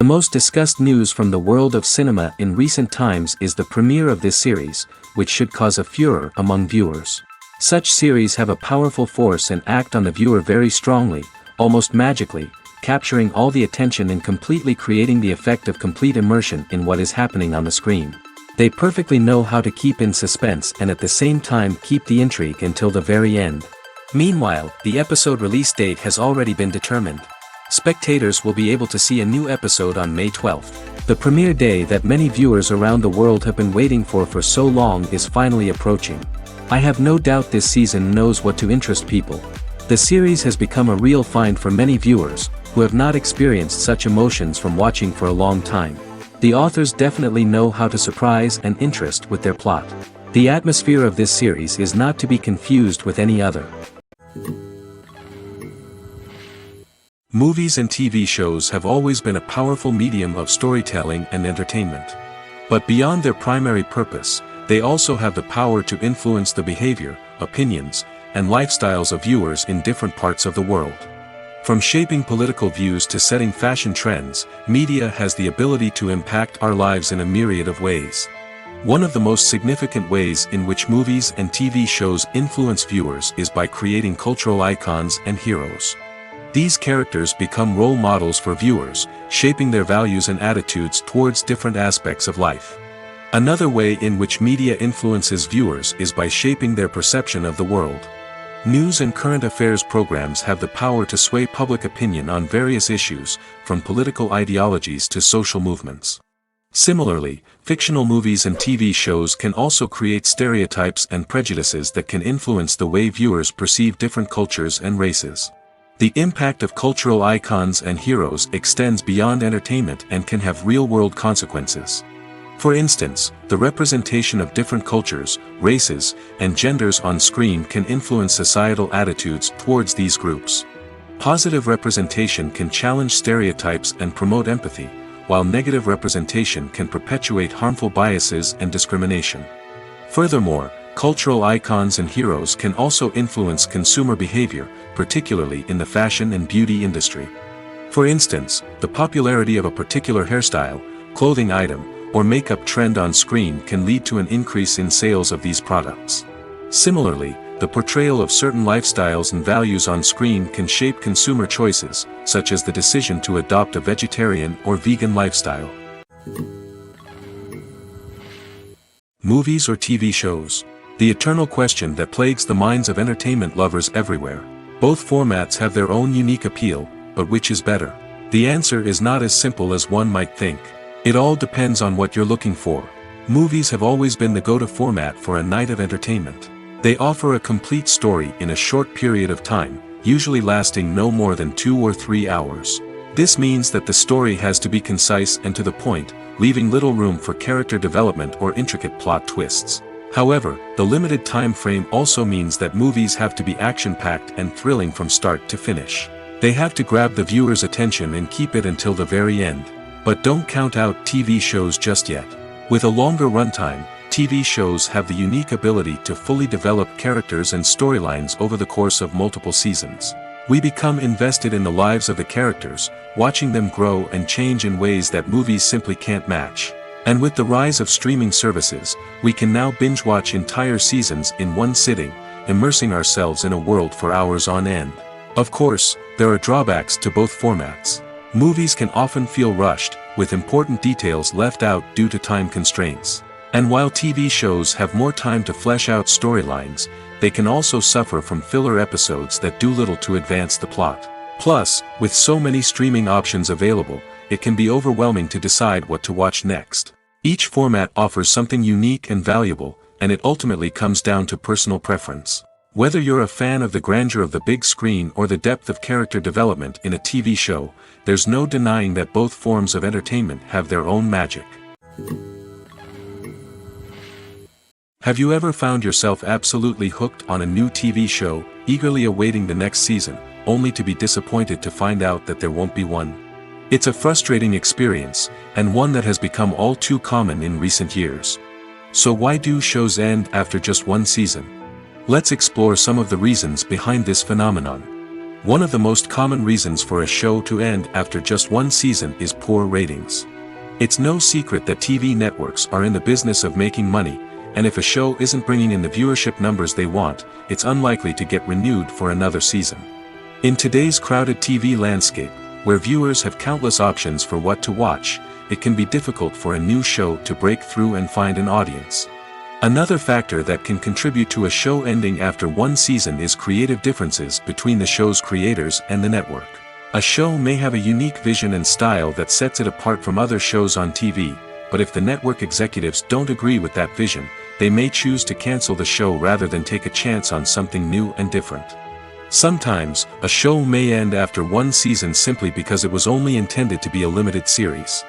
most discussed news from the world of cinema in recent times is the premiere of this series, which should cause a furor among viewers. Such series have a powerful force and act on the viewer very strongly, almost magically, capturing all the attention and completely creating the effect of complete immersion in what is happening on the screen. They perfectly know how to keep in suspense and at the same time keep the intrigue until the very end. Meanwhile, the episode release date has already been determined. Spectators will be able to see a new episode on May 12th. The premiere day that many viewers around the world have been waiting for so long is finally approaching. I have no doubt this season knows what to interest people. The series has become a real find for many viewers, who have not experienced such emotions from watching for a long time. The authors definitely know how to surprise and interest with their plot. The atmosphere of this series is not to be confused with any other. Movies and TV shows have always been a powerful medium of storytelling and entertainment. But beyond their primary purpose, they also have the power to influence the behavior, opinions, and lifestyles of viewers in different parts of the world. From shaping political views to setting fashion trends, media has the ability to impact our lives in a myriad of ways. One of the most significant ways in which movies and TV shows influence viewers is by creating cultural icons and heroes. These characters become role models for viewers, shaping their values and attitudes towards different aspects of life. Another way in which media influences viewers is by shaping their perception of the world. News and current affairs programs have the power to sway public opinion on various issues, from political ideologies to social movements. Similarly, fictional movies and TV shows can also create stereotypes and prejudices that can influence the way viewers perceive different cultures and races. The impact of cultural icons and heroes extends beyond entertainment and can have real-world consequences. For instance, the representation of different cultures, races, and genders on screen can influence societal attitudes towards these groups. Positive representation can challenge stereotypes and promote empathy, while negative representation can perpetuate harmful biases and discrimination. Furthermore, cultural icons and heroes can also influence consumer behavior, particularly in the fashion and beauty industry. For instance, the popularity of a particular hairstyle, clothing item, or makeup trend on screen can lead to an increase in sales of these products. Similarly, the portrayal of certain lifestyles and values on screen can shape consumer choices, such as the decision to adopt a vegetarian or vegan lifestyle. Movies or TV shows? The eternal question that plagues the minds of entertainment lovers everywhere. Both formats have their own unique appeal, but which is better? The answer is not as simple as one might think. It all depends on what you're looking for. Movies have always been the go-to format for a night of entertainment. They offer a complete story in a short period of time, usually lasting no more than 2 or 3 hours. This means that the story has to be concise and to the point, leaving little room for character development or intricate plot twists. However, the limited time frame also means that movies have to be action-packed and thrilling from start to finish. They have to grab the viewer's attention and keep it until the very end. But don't count out TV shows just yet. With a longer runtime, TV shows have the unique ability to fully develop characters and storylines over the course of multiple seasons. We become invested in the lives of the characters, watching them grow and change in ways that movies simply can't match. And with the rise of streaming services, we can now binge-watch entire seasons in one sitting, immersing ourselves in a world for hours on end. Of course, there are drawbacks to both formats. Movies can often feel rushed, with important details left out due to time constraints. And while TV shows have more time to flesh out storylines, they can also suffer from filler episodes that do little to advance the plot. Plus, with so many streaming options available, it can be overwhelming to decide what to watch next. Each format offers something unique and valuable, and it ultimately comes down to personal preference. Whether you're a fan of the grandeur of the big screen or the depth of character development in a TV show, there's no denying that both forms of entertainment have their own magic. Have you ever found yourself absolutely hooked on a new TV show, eagerly awaiting the next season, only to be disappointed to find out that there won't be one? It's a frustrating experience, and one that has become all too common in recent years. So why do shows end after just one season? Let's explore some of the reasons behind this phenomenon. One of the most common reasons for a show to end after just one season is poor ratings. It's no secret that TV networks are in the business of making money, and if a show isn't bringing in the viewership numbers they want, it's unlikely to get renewed for another season. In today's crowded TV landscape, where viewers have countless options for what to watch, it can be difficult for a new show to break through and find an audience. Another factor that can contribute to a show ending after one season is creative differences between the show's creators and the network. A show may have a unique vision and style that sets it apart from other shows on TV, but if the network executives don't agree with that vision, they may choose to cancel the show rather than take a chance on something new and different. Sometimes, a show may end after one season simply because it was only intended to be a limited series.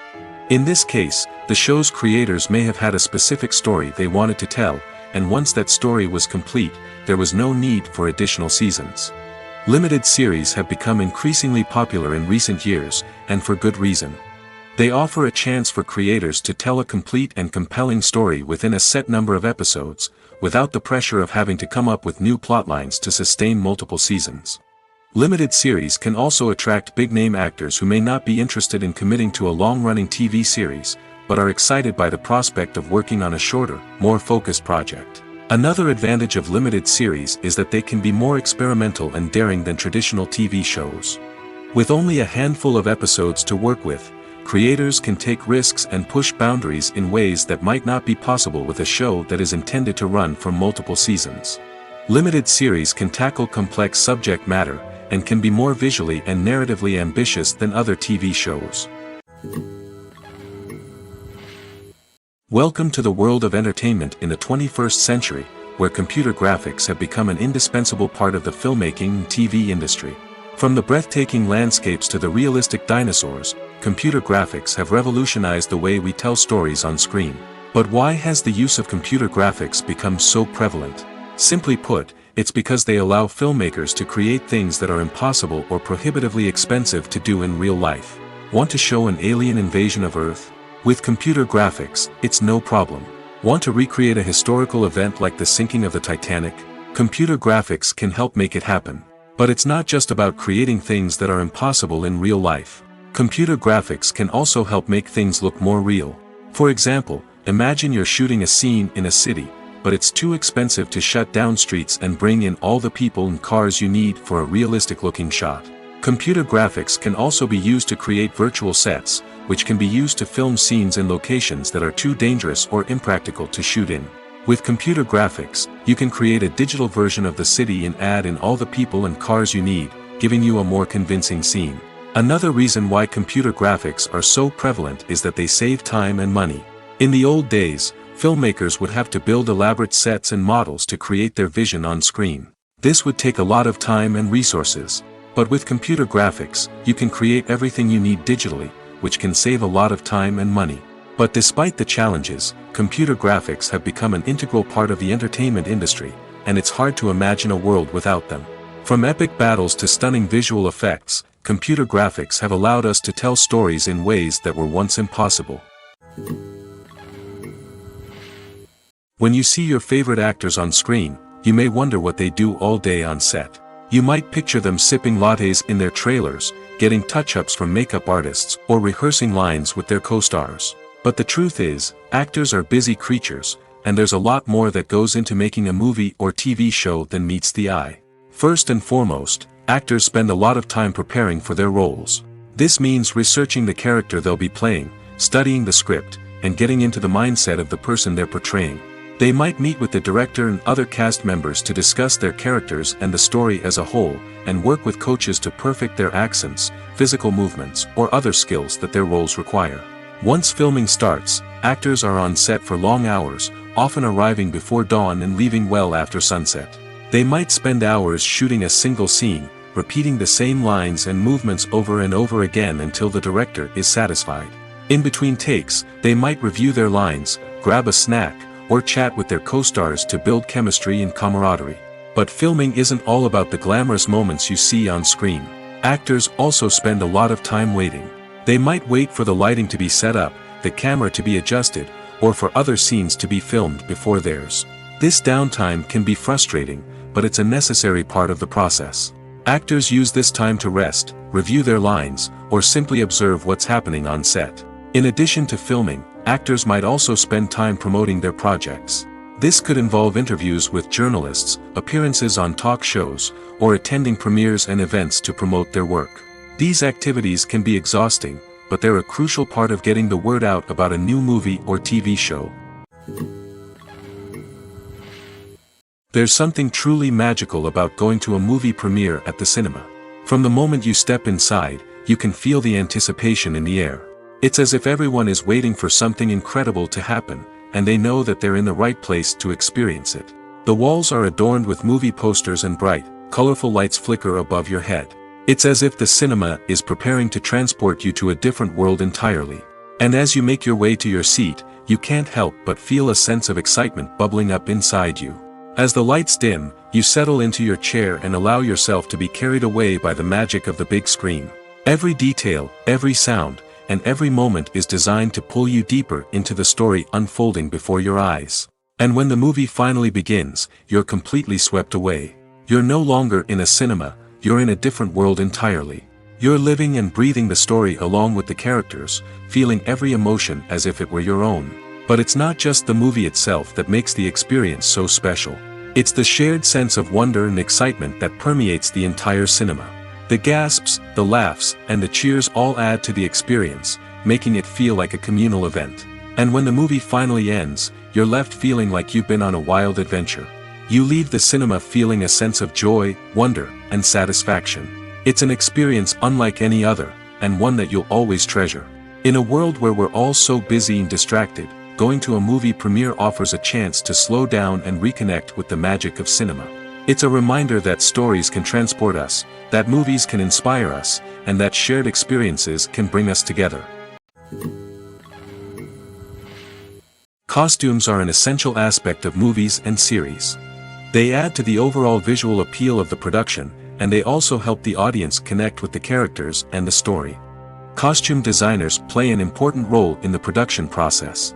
In this case, the show's creators may have had a specific story they wanted to tell, and once that story was complete, there was no need for additional seasons. Limited series have become increasingly popular in recent years, and for good reason. They offer a chance for creators to tell a complete and compelling story within a set number of episodes, without the pressure of having to come up with new plotlines to sustain multiple seasons. Limited series can also attract big-name actors who may not be interested in committing to a long-running TV series, but are excited by the prospect of working on a shorter, more focused project. Another advantage of limited series is that they can be more experimental and daring than traditional TV shows. With only a handful of episodes to work with, creators can take risks and push boundaries in ways that might not be possible with a show that is intended to run for multiple seasons. Limited series can tackle complex subject matter, and can be more visually and narratively ambitious than other TV shows. Welcome to the world of entertainment in the 21st century, where computer graphics have become an indispensable part of the filmmaking and TV industry. From the breathtaking landscapes to the realistic dinosaurs, computer graphics have revolutionized the way we tell stories on screen. But why has the use of computer graphics become so prevalent? Simply put, it's because they allow filmmakers to create things that are impossible or prohibitively expensive to do in real life. Want to show an alien invasion of Earth? With computer graphics, it's no problem. Want to recreate a historical event like the sinking of the Titanic? Computer graphics can help make it happen. But it's not just about creating things that are impossible in real life. Computer graphics can also help make things look more real. For example, imagine you're shooting a scene in a city, but it's too expensive to shut down streets and bring in all the people and cars you need for a realistic-looking shot. Computer graphics can also be used to create virtual sets, which can be used to film scenes in locations that are too dangerous or impractical to shoot in. With computer graphics, you can create a digital version of the city and add in all the people and cars you need, giving you a more convincing scene. Another reason why computer graphics are so prevalent is that they save time and money. In the old days, filmmakers would have to build elaborate sets and models to create their vision on screen. This would take a lot of time and resources. But with computer graphics, you can create everything you need digitally, which can save a lot of time and money. But despite the challenges, computer graphics have become an integral part of the entertainment industry, and it's hard to imagine a world without them. From epic battles to stunning visual effects, computer graphics have allowed us to tell stories in ways that were once impossible. When you see your favorite actors on screen, you may wonder what they do all day on set. You might picture them sipping lattes in their trailers, getting touch-ups from makeup artists, or rehearsing lines with their co-stars. But the truth is, actors are busy creatures, and there's a lot more that goes into making a movie or TV show than meets the eye. First and foremost, actors spend a lot of time preparing for their roles. This means researching the character they'll be playing, studying the script, and getting into the mindset of the person they're portraying. They might meet with the director and other cast members to discuss their characters and the story as a whole, and work with coaches to perfect their accents, physical movements, or other skills that their roles require. Once filming starts, actors are on set for long hours, often arriving before dawn and leaving well after sunset. They might spend hours shooting a single scene, repeating the same lines and movements over and over again until the director is satisfied. In between takes, they might review their lines, grab a snack, or chat with their co-stars to build chemistry and camaraderie. But filming isn't all about the glamorous moments you see on screen. Actors also spend a lot of time waiting. They might wait for the lighting to be set up, the camera to be adjusted, or for other scenes to be filmed before theirs. This downtime can be frustrating, but it's a necessary part of the process. Actors use this time to rest, review their lines, or simply observe what's happening on set. In addition to filming, actors might also spend time promoting their projects. This could involve interviews with journalists, appearances on talk shows, or attending premieres and events to promote their work. These activities can be exhausting, but they're a crucial part of getting the word out about a new movie or TV show. There's something truly magical about going to a movie premiere at the cinema. From the moment you step inside, you can feel the anticipation in the air. It's as if everyone is waiting for something incredible to happen, and they know that they're in the right place to experience it. The walls are adorned with movie posters and bright, colorful lights flicker above your head. It's as if the cinema is preparing to transport you to a different world entirely. And as you make your way to your seat, you can't help but feel a sense of excitement bubbling up inside you. As the lights dim, you settle into your chair and allow yourself to be carried away by the magic of the big screen. Every detail, every sound, and every moment is designed to pull you deeper into the story unfolding before your eyes. And when the movie finally begins, you're completely swept away. You're no longer in a cinema, you're in a different world entirely. You're living and breathing the story along with the characters, feeling every emotion as if it were your own. But it's not just the movie itself that makes the experience so special. It's the shared sense of wonder and excitement that permeates the entire cinema. The gasps, the laughs, and the cheers all add to the experience, making it feel like a communal event. And when the movie finally ends, you're left feeling like you've been on a wild adventure. You leave the cinema feeling a sense of joy, wonder, and satisfaction. It's an experience unlike any other, and one that you'll always treasure. In a world where we're all so busy and distracted, going to a movie premiere offers a chance to slow down and reconnect with the magic of cinema. It's a reminder that stories can transport us, that movies can inspire us, and that shared experiences can bring us together. Costumes are an essential aspect of movies and series. They add to the overall visual appeal of the production, and they also help the audience connect with the characters and the story. Costume designers play an important role in the production process.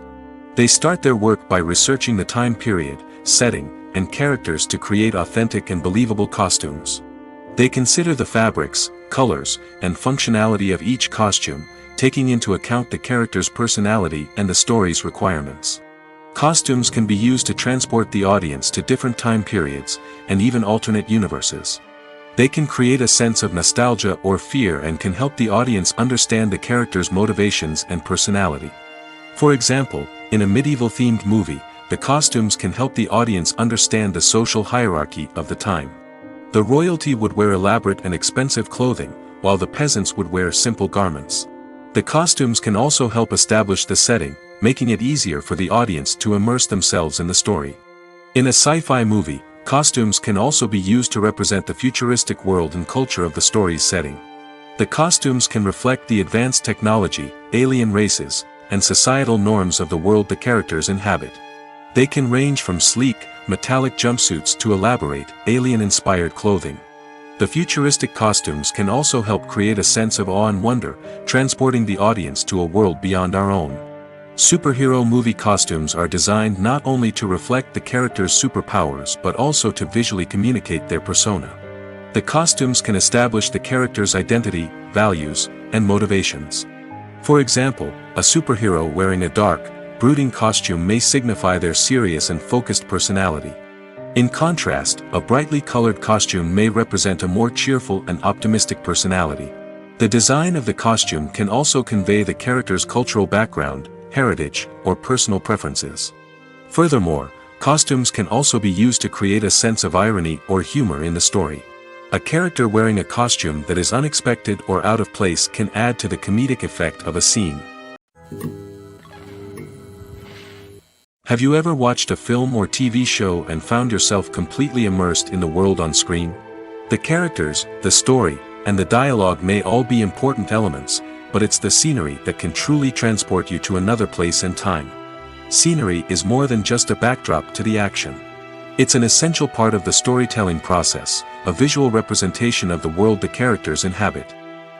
They start their work by researching the time period, setting, and characters to create authentic and believable costumes. They consider the fabrics, colors, and functionality of each costume, taking into account the character's personality and the story's requirements. Costumes can be used to transport the audience to different time periods, and even alternate universes. They can create a sense of nostalgia or fear and can help the audience understand the character's motivations and personality. For example, in a medieval-themed movie, the costumes can help the audience understand the social hierarchy of the time. The royalty would wear elaborate and expensive clothing, while the peasants would wear simple garments. The costumes can also help establish the setting, making it easier for the audience to immerse themselves in the story. In a sci-fi movie, costumes can also be used to represent the futuristic world and culture of the story's setting. The costumes can reflect the advanced technology, alien races, and societal norms of the world the characters inhabit. They can range from sleek, metallic jumpsuits to elaborate, alien-inspired clothing. The futuristic costumes can also help create a sense of awe and wonder, transporting the audience to a world beyond our own. Superhero movie costumes are designed not only to reflect the character's superpowers but also to visually communicate their persona. The costumes can establish the character's identity, values, and motivations. For example, a superhero wearing a dark, brooding costume may signify their serious and focused personality. In contrast, a brightly colored costume may represent a more cheerful and optimistic personality. The design of the costume can also convey the character's cultural background, heritage, or personal preferences. Furthermore, costumes can also be used to create a sense of irony or humor in the story. A character wearing a costume that is unexpected or out of place can add to the comedic effect of a scene. Have you ever watched a film or TV show and found yourself completely immersed in the world on screen? The characters, the story, and the dialogue may all be important elements, but it's the scenery that can truly transport you to another place and time. Scenery is more than just a backdrop to the action. It's an essential part of the storytelling process, a visual representation of the world the characters inhabit.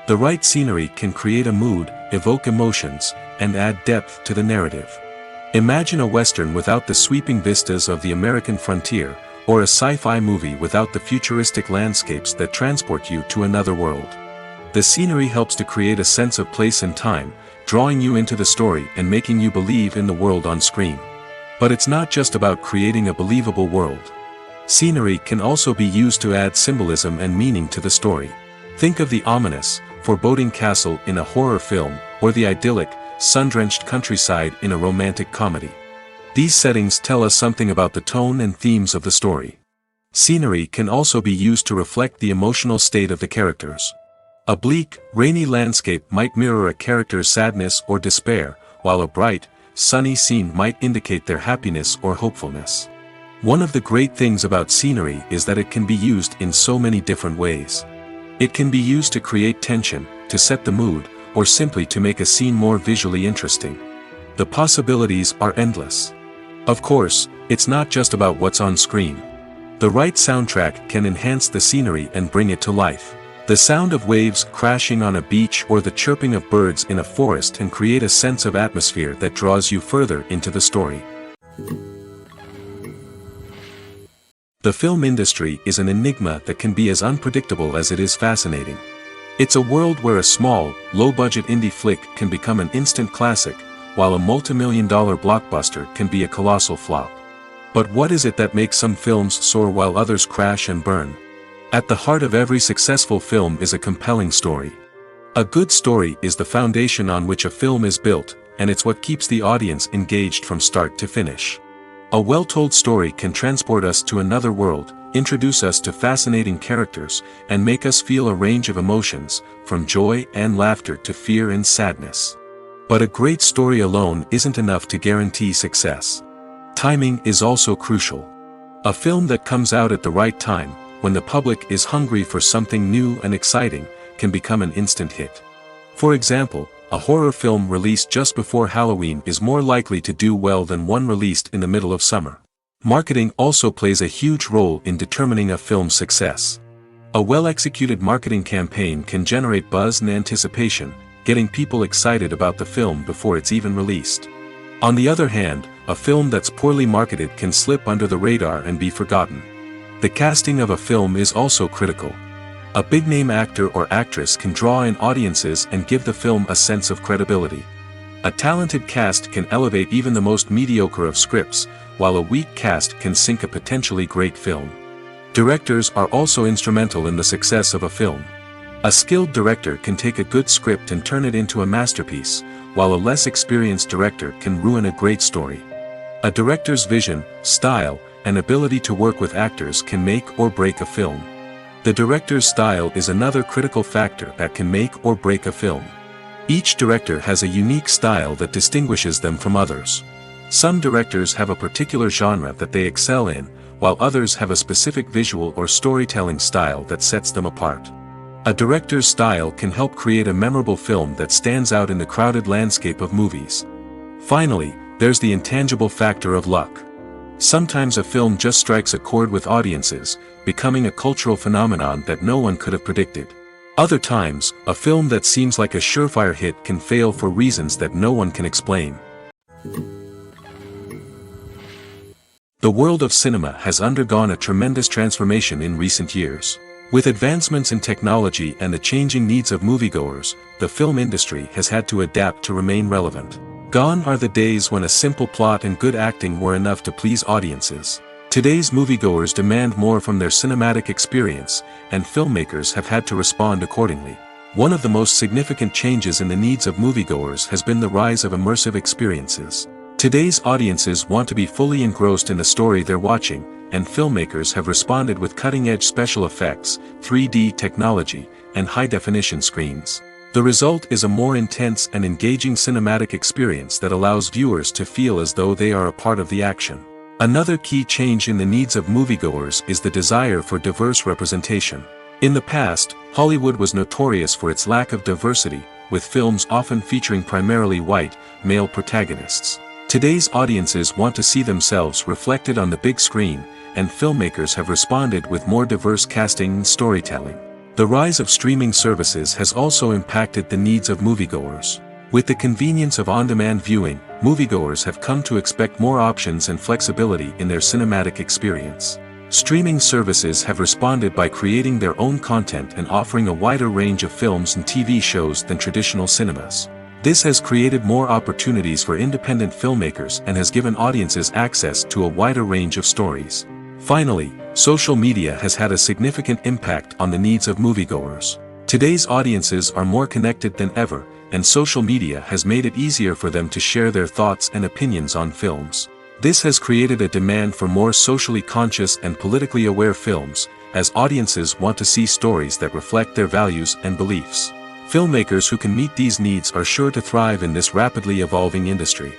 The right scenery can create a mood, evoke emotions, and add depth to the narrative. Imagine a western without the sweeping vistas of the American frontier, or a sci-fi movie without the futuristic landscapes that transport you to another world. The scenery helps to create a sense of place and time, drawing you into the story and making you believe in the world on screen. But it's not just about creating a believable world. Scenery can also be used to add symbolism and meaning to the story. Think of the ominous, foreboding castle in a horror film, or the idyllic, sun-drenched countryside in a romantic comedy. These settings tell us something about the tone and themes of the story. Scenery can also be used to reflect the emotional state of the characters. A bleak, rainy landscape might mirror a character's sadness or despair, while a bright, sunny scene might indicate their happiness or hopefulness. One of the great things about scenery is that it can be used in so many different ways. It can be used to create tension, to set the mood, or simply to make a scene more visually interesting. The possibilities are endless. Of course, it's not just about what's on screen. The right soundtrack can enhance the scenery and bring it to life. The sound of waves crashing on a beach or the chirping of birds in a forest can create a sense of atmosphere that draws you further into the story. The film industry is an enigma that can be as unpredictable as it is fascinating. It's a world where a small, low-budget indie flick can become an instant classic, while a multi-million-dollar blockbuster can be a colossal flop. But what is it that makes some films soar while others crash and burn? At the heart of every successful film is a compelling story. A good story is the foundation on which a film is built, and it's what keeps the audience engaged from start to finish. A well-told story can transport us to another world, introduce us to fascinating characters, and make us feel a range of emotions, from joy and laughter to fear and sadness. But a great story alone isn't enough to guarantee success. Timing is also crucial. A film that comes out at the right time, when the public is hungry for something new and exciting, can become an instant hit. For example, a horror film released just before Halloween is more likely to do well than one released in the middle of summer. Marketing also plays a huge role in determining a film's success. A well-executed marketing campaign can generate buzz and anticipation, getting people excited about the film before it's even released. On the other hand, a film that's poorly marketed can slip under the radar and be forgotten. The casting of a film is also critical. A big-name actor or actress can draw in audiences and give the film a sense of credibility. A talented cast can elevate even the most mediocre of scripts, while a weak cast can sink a potentially great film. Directors are also instrumental in the success of a film. A skilled director can take a good script and turn it into a masterpiece, while a less experienced director can ruin a great story. A director's vision, style, and ability to work with actors can make or break a film. The director's style is another critical factor that can make or break a film. Each director has a unique style that distinguishes them from others. Some directors have a particular genre that they excel in, while others have a specific visual or storytelling style that sets them apart. A director's style can help create a memorable film that stands out in the crowded landscape of movies. Finally, there's the intangible factor of luck. Sometimes a film just strikes a chord with audiences, becoming a cultural phenomenon that no one could have predicted. Other times, a film that seems like a surefire hit can fail for reasons that no one can explain. The world of cinema has undergone a tremendous transformation in recent years. With advancements in technology and the changing needs of moviegoers, the film industry has had to adapt to remain relevant. Gone are the days when a simple plot and good acting were enough to please audiences. Today's moviegoers demand more from their cinematic experience, and filmmakers have had to respond accordingly. One of the most significant changes in the needs of moviegoers has been the rise of immersive experiences. Today's audiences want to be fully engrossed in the story they're watching, and filmmakers have responded with cutting-edge special effects, 3D technology, and high-definition screens. The result is a more intense and engaging cinematic experience that allows viewers to feel as though they are a part of the action. Another key change in the needs of moviegoers is the desire for diverse representation. In the past, Hollywood was notorious for its lack of diversity, with films often featuring primarily white, male protagonists. Today's audiences want to see themselves reflected on the big screen, and filmmakers have responded with more diverse casting and storytelling. The rise of streaming services has also impacted the needs of moviegoers. With the convenience of on-demand viewing, moviegoers have come to expect more options and flexibility in their cinematic experience. Streaming services have responded by creating their own content and offering a wider range of films and TV shows than traditional cinemas. This has created more opportunities for independent filmmakers and has given audiences access to a wider range of stories. Finally, social media has had a significant impact on the needs of moviegoers. Today's audiences are more connected than ever, and social media has made it easier for them to share their thoughts and opinions on films. This has created a demand for more socially conscious and politically aware films, as audiences want to see stories that reflect their values and beliefs. Filmmakers who can meet these needs are sure to thrive in this rapidly evolving industry.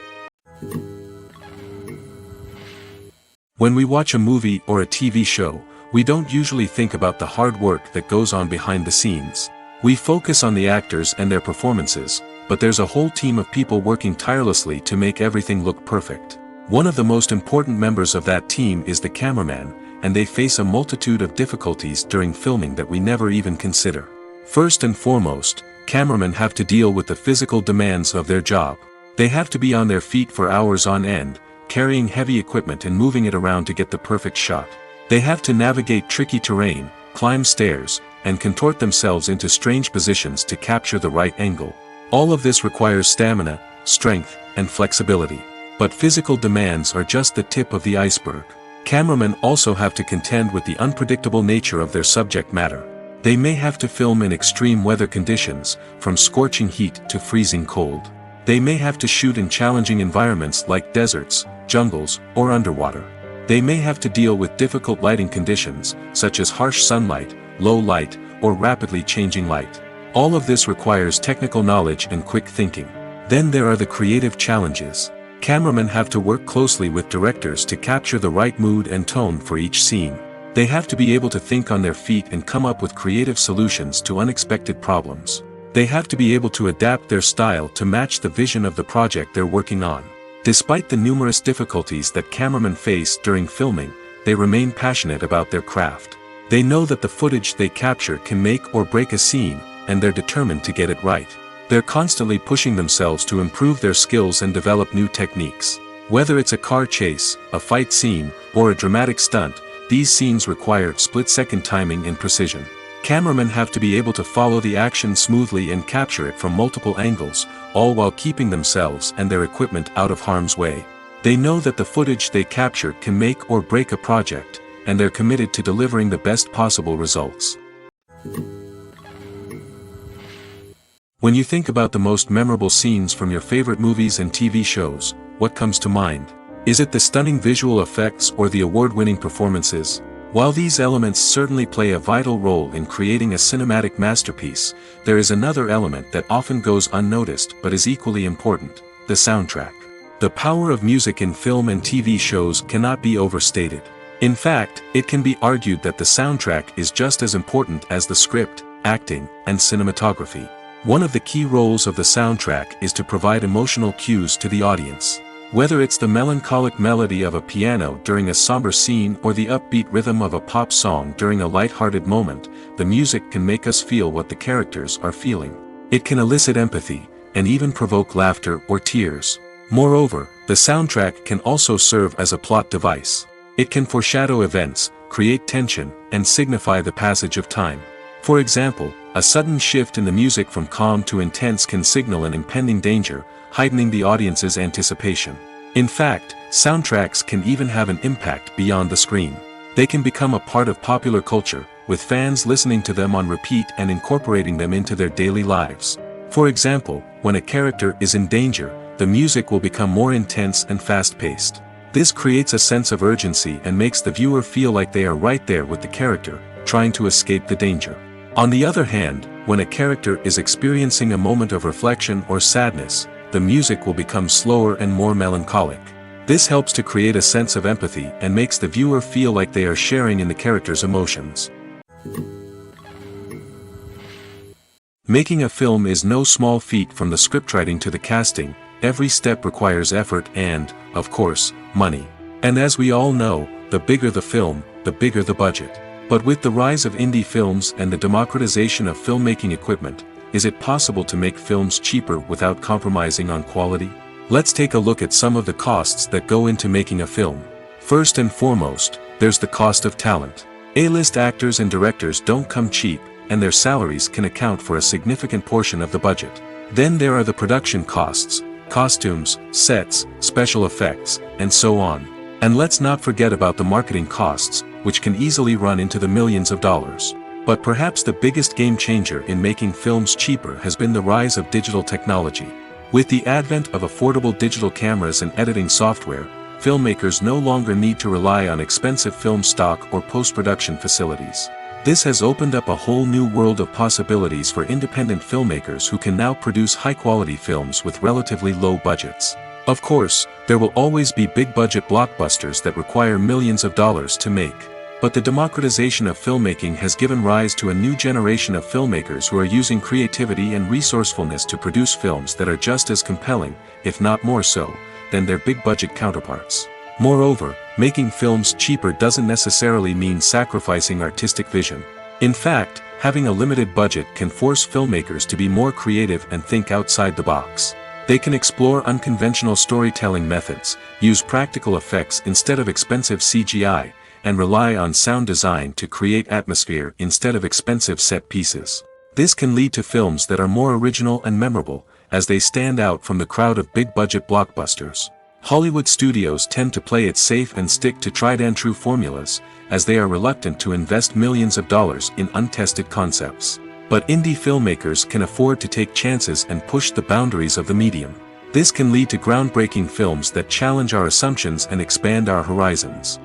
When we watch a movie or a TV show, we don't usually think about the hard work that goes on behind the scenes. We focus on the actors and their performances, but there's a whole team of people working tirelessly to make everything look perfect. One of the most important members of that team is the cameraman, and they face a multitude of difficulties during filming that we never even consider. First and foremost, cameramen have to deal with the physical demands of their job. They have to be on their feet for hours on end, carrying heavy equipment and moving it around to get the perfect shot. They have to navigate tricky terrain, climb stairs, and contort themselves into strange positions to capture the right angle. All of this requires stamina, strength, and flexibility. But physical demands are just the tip of the iceberg. Cameramen also have to contend with the unpredictable nature of their subject matter. They may have to film in extreme weather conditions, from scorching heat to freezing cold. They may have to shoot in challenging environments like deserts, jungles, or underwater. They may have to deal with difficult lighting conditions, such as harsh sunlight, low light, or rapidly changing light. All of this requires technical knowledge and quick thinking. Then there are the creative challenges. Cameramen have to work closely with directors to capture the right mood and tone for each scene. They have to be able to think on their feet and come up with creative solutions to unexpected problems. They have to be able to adapt their style to match the vision of the project they're working on. Despite the numerous difficulties that cameramen face during filming, they remain passionate about their craft. They know that the footage they capture can make or break a scene, and they're determined to get it right. They're constantly pushing themselves to improve their skills and develop new techniques. Whether it's a car chase, a fight scene, or a dramatic stunt, these scenes require split-second timing and precision. Cameramen have to be able to follow the action smoothly and capture it from multiple angles, all while keeping themselves and their equipment out of harm's way. They know that the footage they capture can make or break a project, and they're committed to delivering the best possible results. When you think about the most memorable scenes from your favorite movies and TV shows, what comes to mind? Is it the stunning visual effects or the award-winning performances? While these elements certainly play a vital role in creating a cinematic masterpiece, there is another element that often goes unnoticed but is equally important: the soundtrack. The power of music in film and TV shows cannot be overstated. In fact, it can be argued that the soundtrack is just as important as the script, acting, and cinematography. One of the key roles of the soundtrack is to provide emotional cues to the audience. Whether it's the melancholic melody of a piano during a somber scene or the upbeat rhythm of a pop song during a light-hearted moment, the music can make us feel what the characters are feeling. It can elicit empathy, and even provoke laughter or tears. Moreover, the soundtrack can also serve as a plot device. It can foreshadow events, create tension, and signify the passage of time. For example, a sudden shift in the music from calm to intense can signal an impending danger, heightening the audience's anticipation. In fact, soundtracks can even have an impact beyond the screen. They can become a part of popular culture, with fans listening to them on repeat and incorporating them into their daily lives. For example, when a character is in danger, the music will become more intense and fast-paced. This creates a sense of urgency and makes the viewer feel like they are right there with the character, trying to escape the danger. On the other hand, when a character is experiencing a moment of reflection or sadness, the music will become slower and more melancholic. This helps to create a sense of empathy and makes the viewer feel like they are sharing in the character's emotions. Making a film is no small feat. From the scriptwriting to the casting, every step requires effort and, of course, money. And as we all know, the bigger the film, the bigger the budget. But with the rise of indie films and the democratization of filmmaking equipment, is it possible to make films cheaper without compromising on quality? Let's take a look at some of the costs that go into making a film. First and foremost, there's the cost of talent. A-list actors and directors don't come cheap, and their salaries can account for a significant portion of the budget. Then there are the production costs, costumes, sets, special effects, and so on. And let's not forget about the marketing costs, which can easily run into the millions of dollars. But perhaps the biggest game changer in making films cheaper has been the rise of digital technology. With the advent of affordable digital cameras and editing software, filmmakers no longer need to rely on expensive film stock or post-production facilities. This has opened up a whole new world of possibilities for independent filmmakers who can now produce high-quality films with relatively low budgets. Of course, there will always be big-budget blockbusters that require millions of dollars to make. But the democratization of filmmaking has given rise to a new generation of filmmakers who are using creativity and resourcefulness to produce films that are just as compelling, if not more so, than their big-budget counterparts. Moreover, making films cheaper doesn't necessarily mean sacrificing artistic vision. In fact, having a limited budget can force filmmakers to be more creative and think outside the box. They can explore unconventional storytelling methods, use practical effects instead of expensive CGI, and rely on sound design to create atmosphere instead of expensive set pieces. This can lead to films that are more original and memorable, as they stand out from the crowd of big-budget blockbusters. Hollywood studios tend to play it safe and stick to tried-and-true formulas, as they are reluctant to invest millions of dollars in untested concepts. But indie filmmakers can afford to take chances and push the boundaries of the medium. This can lead to groundbreaking films that challenge our assumptions and expand our horizons.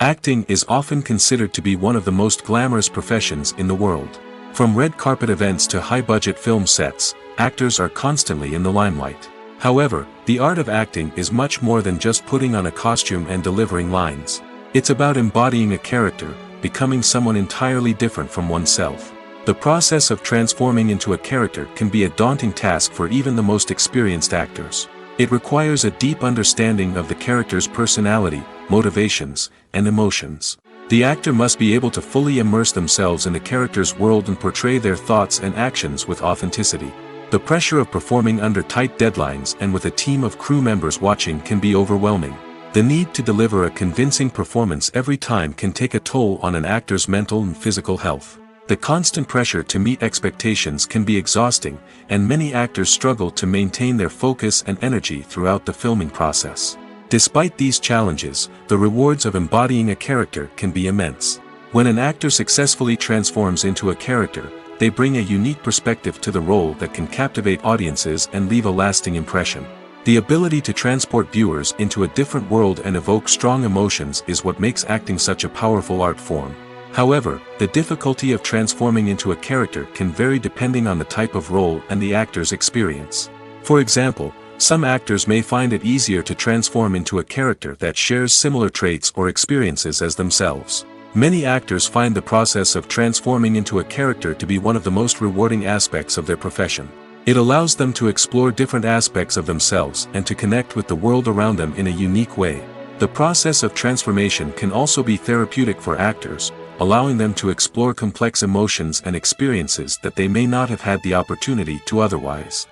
Acting is often considered to be one of the most glamorous professions in the world. From red carpet events to high-budget film sets, actors are constantly in the limelight. However, the art of acting is much more than just putting on a costume and delivering lines. It's about embodying a character, becoming someone entirely different from oneself. The process of transforming into a character can be a daunting task for even the most experienced actors. It requires a deep understanding of the character's personality, motivations, and emotions. The actor must be able to fully immerse themselves in the character's world and portray their thoughts and actions with authenticity. The pressure of performing under tight deadlines and with a team of crew members watching can be overwhelming. The need to deliver a convincing performance every time can take a toll on an actor's mental and physical health. The constant pressure to meet expectations can be exhausting, and many actors struggle to maintain their focus and energy throughout the filming process. Despite these challenges, the rewards of embodying a character can be immense. When an actor successfully transforms into a character, they bring a unique perspective to the role that can captivate audiences and leave a lasting impression. The ability to transport viewers into a different world and evoke strong emotions is what makes acting such a powerful art form. However, the difficulty of transforming into a character can vary depending on the type of role and the actor's experience. For example, some actors may find it easier to transform into a character that shares similar traits or experiences as themselves. Many actors find the process of transforming into a character to be one of the most rewarding aspects of their profession. It allows them to explore different aspects of themselves and to connect with the world around them in a unique way. The process of transformation can also be therapeutic for actors, allowing them to explore complex emotions and experiences that they may not have had the opportunity to otherwise.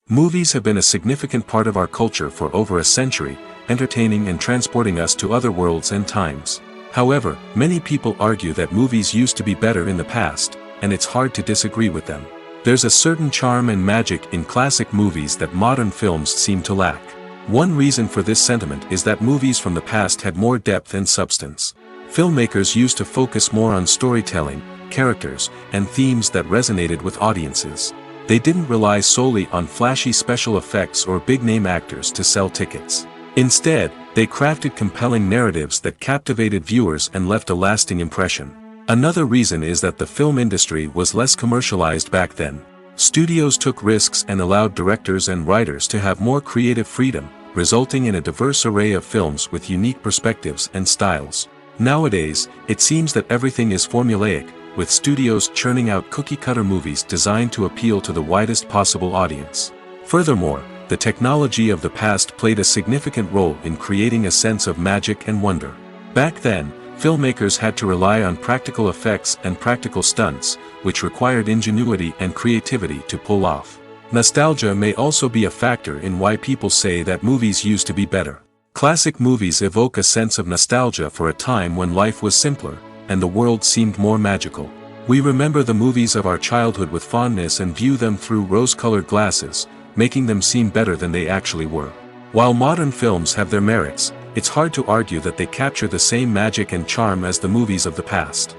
Movies have been a significant part of our culture for over a century, entertaining and transporting us to other worlds and times. However, many people argue that movies used to be better in the past, and it's hard to disagree with them. There's a certain charm and magic in classic movies that modern films seem to lack. One reason for this sentiment is that movies from the past had more depth and substance. Filmmakers used to focus more on storytelling, characters, and themes that resonated with audiences. They didn't rely solely on flashy special effects or big-name actors to sell tickets. Instead, they crafted compelling narratives that captivated viewers and left a lasting impression. Another reason is that the film industry was less commercialized back then. Studios took risks and allowed directors and writers to have more creative freedom, resulting in a diverse array of films with unique perspectives and styles. Nowadays, it seems that everything is formulaic, with studios churning out cookie-cutter movies designed to appeal to the widest possible audience. Furthermore, the technology of the past played a significant role in creating a sense of magic and wonder. Back then, filmmakers had to rely on practical effects and practical stunts, which required ingenuity and creativity to pull off. Nostalgia may also be a factor in why people say that movies used to be better. Classic movies evoke a sense of nostalgia for a time when life was simpler, and the world seemed more magical. We remember the movies of our childhood with fondness and view them through rose-colored glasses, making them seem better than they actually were. While modern films have their merits, it's hard to argue that they capture the same magic and charm as the movies of the past.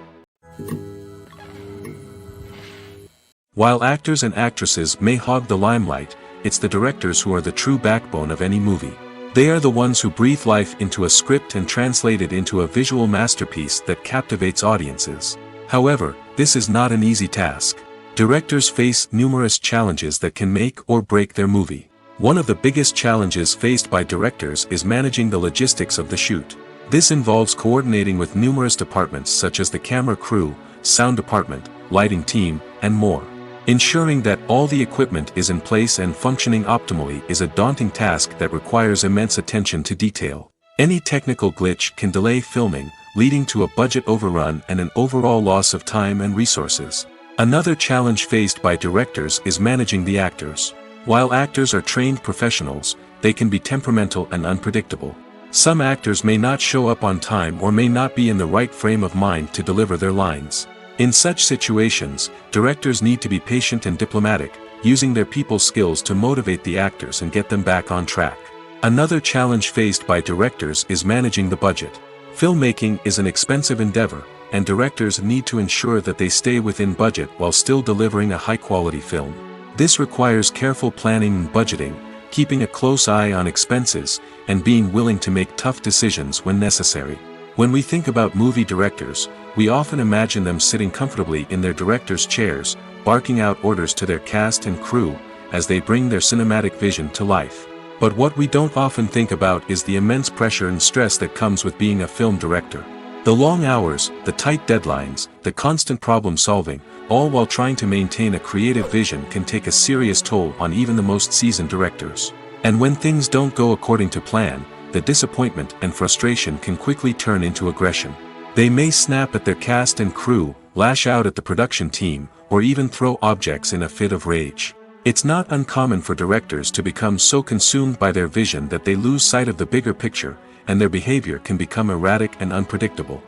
While actors and actresses may hog the limelight, it's the directors who are the true backbone of any movie. They are the ones who breathe life into a script and translate it into a visual masterpiece that captivates audiences. However, this is not an easy task. Directors face numerous challenges that can make or break their movie. One of the biggest challenges faced by directors is managing the logistics of the shoot. This involves coordinating with numerous departments such as the camera crew, sound department, lighting team, and more. Ensuring that all the equipment is in place and functioning optimally is a daunting task that requires immense attention to detail. Any technical glitch can delay filming, leading to a budget overrun and an overall loss of time and resources. Another challenge faced by directors is managing the actors. While actors are trained professionals, they can be temperamental and unpredictable. Some actors may not show up on time or may not be in the right frame of mind to deliver their lines. In such situations, directors need to be patient and diplomatic, using their people skills to motivate the actors and get them back on track. Another challenge faced by directors is managing the budget. Filmmaking is an expensive endeavor, and directors need to ensure that they stay within budget while still delivering a high-quality film. This requires careful planning and budgeting, keeping a close eye on expenses, and being willing to make tough decisions when necessary. When we think about movie directors, we often imagine them sitting comfortably in their director's chairs, barking out orders to their cast and crew, as they bring their cinematic vision to life. But what we don't often think about is the immense pressure and stress that comes with being a film director. The long hours, the tight deadlines, the constant problem solving, all while trying to maintain a creative vision can take a serious toll on even the most seasoned directors. And when things don't go according to plan, the disappointment and frustration can quickly turn into aggression. They may snap at their cast and crew, lash out at the production team, or even throw objects in a fit of rage. It's not uncommon for directors to become so consumed by their vision that they lose sight of the bigger picture, and their behavior can become erratic and unpredictable.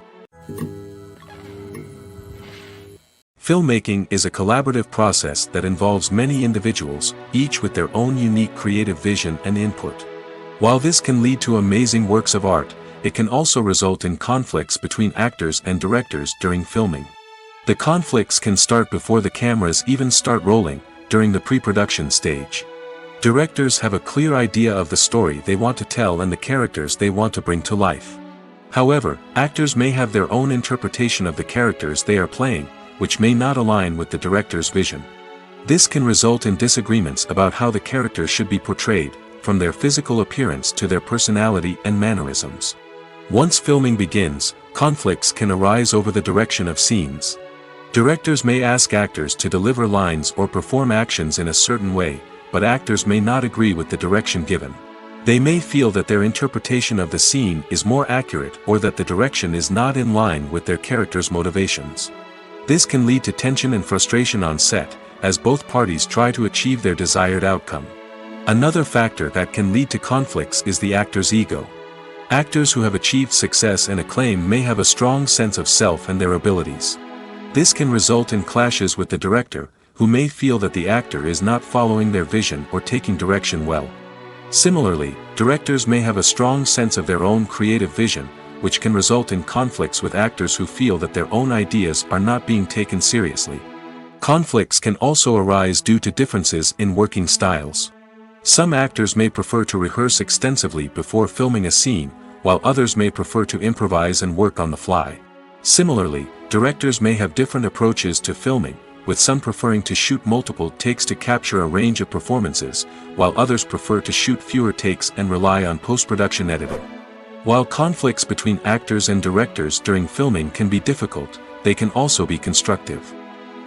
Filmmaking is a collaborative process that involves many individuals, each with their own unique creative vision and input. While this can lead to amazing works of art, it can also result in conflicts between actors and directors during filming. The conflicts can start before the cameras even start rolling, during the pre-production stage. Directors have a clear idea of the story they want to tell and the characters they want to bring to life. However, actors may have their own interpretation of the characters they are playing, which may not align with the director's vision. This can result in disagreements about how the characters should be portrayed, from their physical appearance to their personality and mannerisms. Once filming begins, conflicts can arise over the direction of scenes. Directors may ask actors to deliver lines or perform actions in a certain way, but actors may not agree with the direction given. They may feel that their interpretation of the scene is more accurate or that the direction is not in line with their character's motivations. This can lead to tension and frustration on set, as both parties try to achieve their desired outcome. Another factor that can lead to conflicts is the actor's ego. Actors who have achieved success and acclaim may have a strong sense of self and their abilities. This can result in clashes with the director, who may feel that the actor is not following their vision or taking direction well. Similarly, directors may have a strong sense of their own creative vision, which can result in conflicts with actors who feel that their own ideas are not being taken seriously. Conflicts can also arise due to differences in working styles. Some actors may prefer to rehearse extensively before filming a scene, while others may prefer to improvise and work on the fly. Similarly, directors may have different approaches to filming, with some preferring to shoot multiple takes to capture a range of performances, while others prefer to shoot fewer takes and rely on post-production editing. While conflicts between actors and directors during filming can be difficult, they can also be constructive.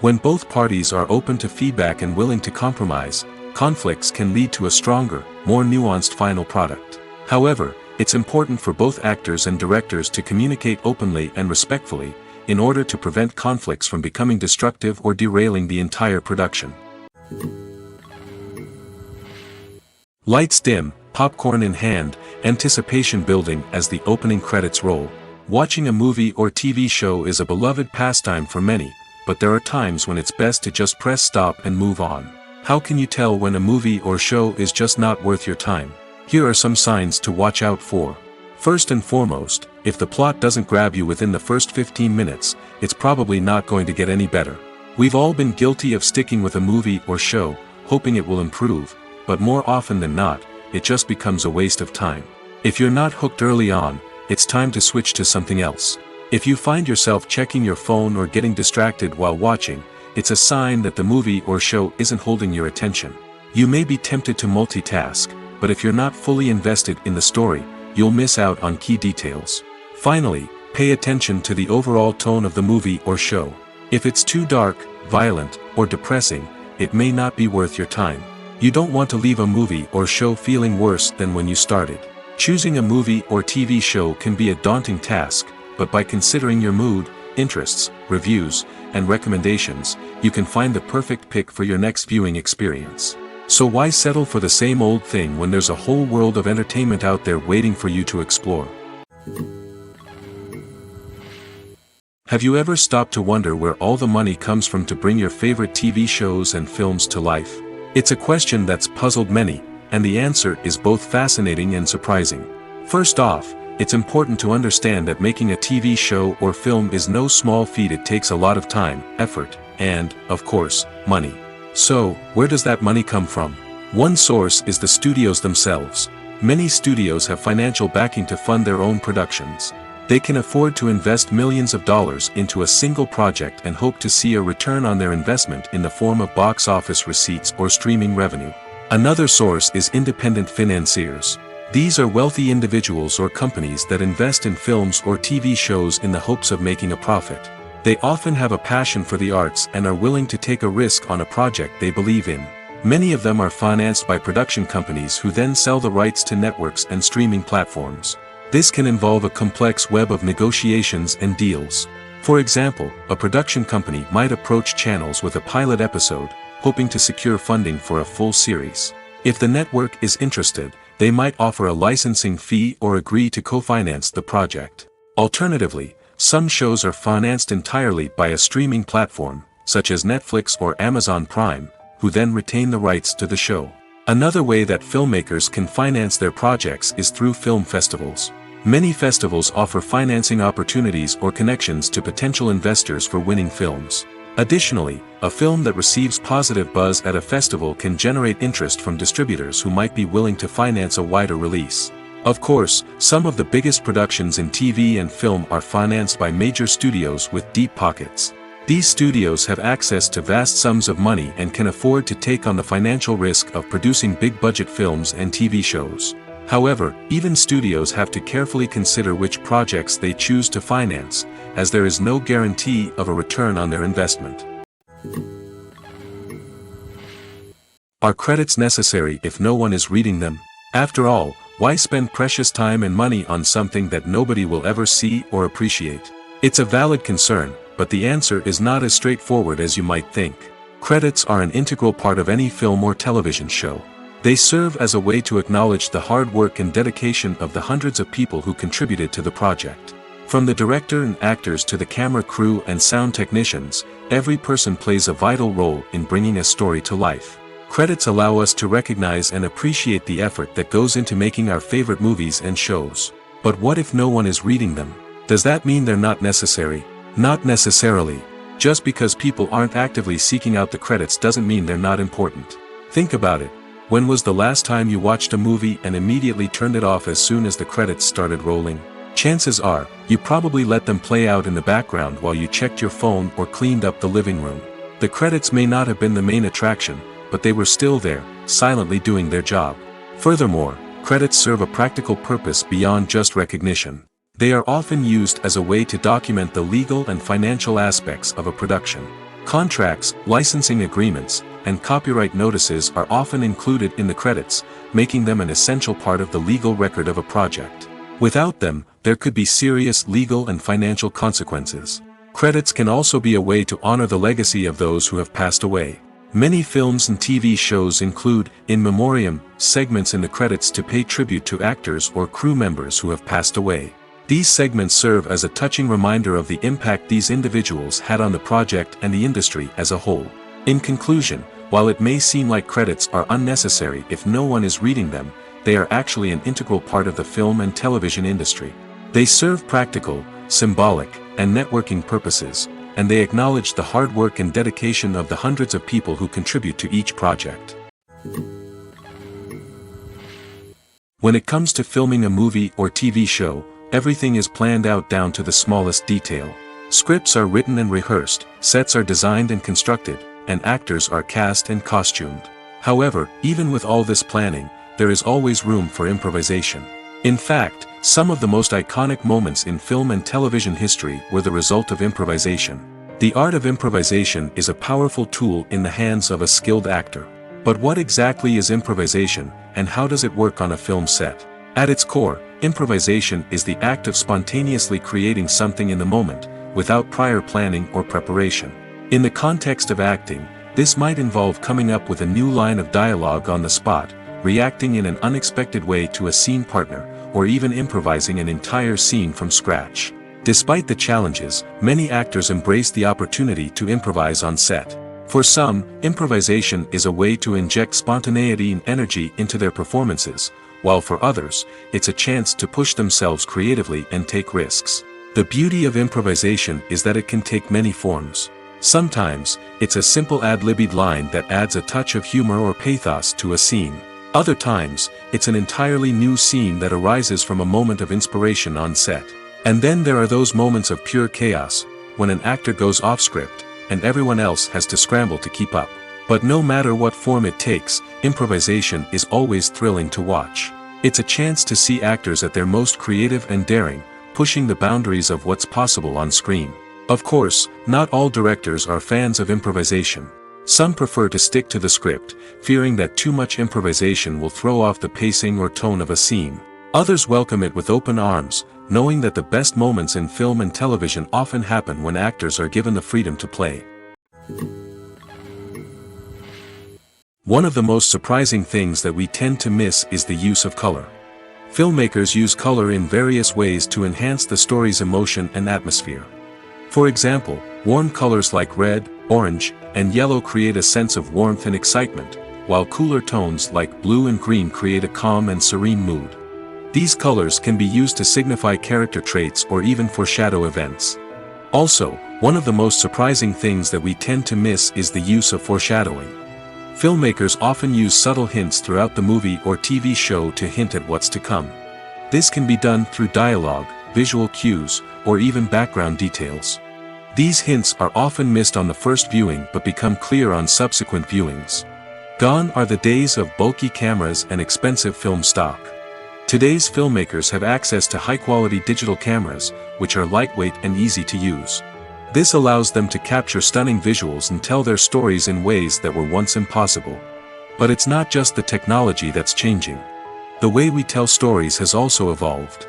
When both parties are open to feedback and willing to compromise, conflicts can lead to a stronger, more nuanced final product. However, it's important for both actors and directors to communicate openly and respectfully, in order to prevent conflicts from becoming destructive or derailing the entire production. Lights dim, popcorn in hand, anticipation building as the opening credits roll. Watching a movie or TV show is a beloved pastime for many, but there are times when it's best to just press stop and move on. How can you tell when a movie or show is just not worth your time? Here are some signs to watch out for. First and foremost, if the plot doesn't grab you within the first 15 minutes, it's probably not going to get any better. We've all been guilty of sticking with a movie or show, hoping it will improve, but more often than not, it just becomes a waste of time. If you're not hooked early on, it's time to switch to something else. If you find yourself checking your phone or getting distracted while watching, it's a sign that the movie or show isn't holding your attention. You may be tempted to multitask, but if you're not fully invested in the story, you'll miss out on key details. Finally, pay attention to the overall tone of the movie or show. If it's too dark, violent, or depressing, it may not be worth your time. You don't want to leave a movie or show feeling worse than when you started. Choosing a movie or TV show can be a daunting task, but by considering your mood, interests, reviews, and recommendations, you can find the perfect pick for your next viewing experience. So why settle for the same old thing when there's a whole world of entertainment out there waiting for you to explore? Have you ever stopped to wonder where all the money comes from to bring your favorite TV shows and films to life? It's a question that's puzzled many, and the answer is both fascinating and surprising. First off, it's important to understand that making a TV show or film is no small feat. It takes a lot of time, effort, and, of course, money. So, where does that money come from? One source is the studios themselves. Many studios have financial backing to fund their own productions. They can afford to invest millions of dollars into a single project and hope to see a return on their investment in the form of box office receipts or streaming revenue. Another source is independent financiers. These are wealthy individuals or companies that invest in films or TV shows in the hopes of making a profit. They often have a passion for the arts and are willing to take a risk on a project they believe in. Many of them are financed by production companies who then sell the rights to networks and streaming platforms. This can involve a complex web of negotiations and deals. For example, a production company might approach channels with a pilot episode, hoping to secure funding for a full series. If the network is interested, they might offer a licensing fee or agree to co-finance the project. Alternatively, some shows are financed entirely by a streaming platform, such as Netflix or Amazon Prime, who then retain the rights to the show. Another way that filmmakers can finance their projects is through film festivals. Many festivals offer financing opportunities or connections to potential investors for winning films. Additionally, a film that receives positive buzz at a festival can generate interest from distributors who might be willing to finance a wider release. Of course, some of the biggest productions in TV and film are financed by major studios with deep pockets. These studios have access to vast sums of money and can afford to take on the financial risk of producing big-budget films and TV shows. However, even studios have to carefully consider which projects they choose to finance, as there is no guarantee of a return on their investment. Are credits necessary if no one is reading them? After all, why spend precious time and money on something that nobody will ever see or appreciate? It's a valid concern, but the answer is not as straightforward as you might think. Credits are an integral part of any film or television show. They serve as a way to acknowledge the hard work and dedication of the hundreds of people who contributed to the project. From the director and actors to the camera crew and sound technicians, every person plays a vital role in bringing a story to life. Credits allow us to recognize and appreciate the effort that goes into making our favorite movies and shows. But what if no one is reading them? Does that mean they're not necessary? Not necessarily. Just because people aren't actively seeking out the credits doesn't mean they're not important. Think about it. When was the last time you watched a movie and immediately turned it off as soon as the credits started rolling? Chances are, you probably let them play out in the background while you checked your phone or cleaned up the living room. The credits may not have been the main attraction, but they were still there, silently doing their job. Furthermore, credits serve a practical purpose beyond just recognition. They are often used as a way to document the legal and financial aspects of a production. Contracts, licensing agreements, and copyright notices are often included in the credits, making them an essential part of the legal record of a project. Without them, there could be serious legal and financial consequences. Credits can also be a way to honor the legacy of those who have passed away. Many films and TV shows include, in memoriam, segments in the credits to pay tribute to actors or crew members who have passed away. These segments serve as a touching reminder of the impact these individuals had on the project and the industry as a whole. In conclusion, while it may seem like credits are unnecessary if no one is reading them, they are actually an integral part of the film and television industry. They serve practical, symbolic, and networking purposes, and they acknowledge the hard work and dedication of the hundreds of people who contribute to each project. When it comes to filming a movie or TV show, everything is planned out down to the smallest detail. Scripts are written and rehearsed, sets are designed and constructed, and actors are cast and costumed. However, even with all this planning, there is always room for improvisation. In fact, some of the most iconic moments in film and television history were the result of improvisation. The art of improvisation is a powerful tool in the hands of a skilled actor. But what exactly is improvisation, and how does it work on a film set? At its core, improvisation is the act of spontaneously creating something in the moment, without prior planning or preparation. In the context of acting, this might involve coming up with a new line of dialogue on the spot, reacting in an unexpected way to a scene partner, or even improvising an entire scene from scratch. Despite the challenges, many actors embrace the opportunity to improvise on set. For some, improvisation is a way to inject spontaneity and energy into their performances, while for others, it's a chance to push themselves creatively and take risks. The beauty of improvisation is that it can take many forms. Sometimes, it's a simple ad-libbed line that adds a touch of humor or pathos to a scene. Other times, it's an entirely new scene that arises from a moment of inspiration on set. And then there are those moments of pure chaos, when an actor goes off script, and everyone else has to scramble to keep up. But no matter what form it takes, improvisation is always thrilling to watch. It's a chance to see actors at their most creative and daring, pushing the boundaries of what's possible on screen. Of course, not all directors are fans of improvisation. Some prefer to stick to the script, fearing that too much improvisation will throw off the pacing or tone of a scene. Others welcome it with open arms, knowing that the best moments in film and television often happen when actors are given the freedom to play. One of the most surprising things that we tend to miss is the use of color. Filmmakers use color in various ways to enhance the story's emotion and atmosphere. For example, warm colors like red, orange, and yellow create a sense of warmth and excitement, while cooler tones like blue and green create a calm and serene mood. These colors can be used to signify character traits or even foreshadow events. Also, one of the most surprising things that we tend to miss is the use of foreshadowing. Filmmakers often use subtle hints throughout the movie or TV show to hint at what's to come. This can be done through dialogue, visual cues, or even background details. These hints are often missed on the first viewing but become clear on subsequent viewings. Gone are the days of bulky cameras and expensive film stock. Today's filmmakers have access to high-quality digital cameras, which are lightweight and easy to use. This allows them to capture stunning visuals and tell their stories in ways that were once impossible. But it's not just the technology that's changing. The way we tell stories has also evolved.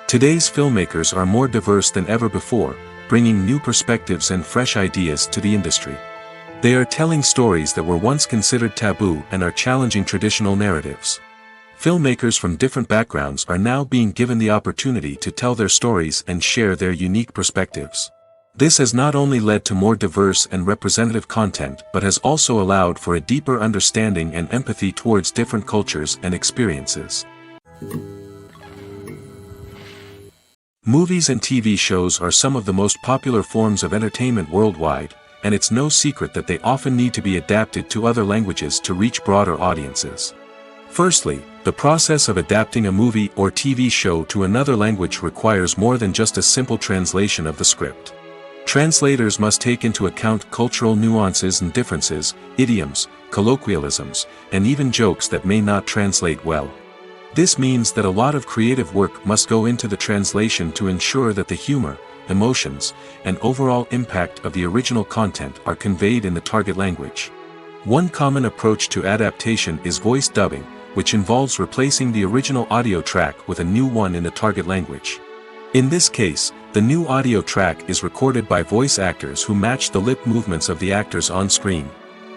Today's filmmakers are more diverse than ever before, bringing new perspectives and fresh ideas to the industry. They are telling stories that were once considered taboo and are challenging traditional narratives. Filmmakers from different backgrounds are now being given the opportunity to tell their stories and share their unique perspectives. This has not only led to more diverse and representative content but has also allowed for a deeper understanding and empathy towards different cultures and experiences. Movies and TV shows are some of the most popular forms of entertainment worldwide, and it's no secret that they often need to be adapted to other languages to reach broader audiences. Firstly, the process of adapting a movie or TV show to another language requires more than just a simple translation of the script. Translators must take into account cultural nuances and differences, idioms, colloquialisms, and even jokes that may not translate well. This means that a lot of creative work must go into the translation to ensure that the humor, emotions, and overall impact of the original content are conveyed in the target language. One common approach to adaptation is voice dubbing, which involves replacing the original audio track with a new one in the target language. In this case, the new audio track is recorded by voice actors who match the lip movements of the actors on screen.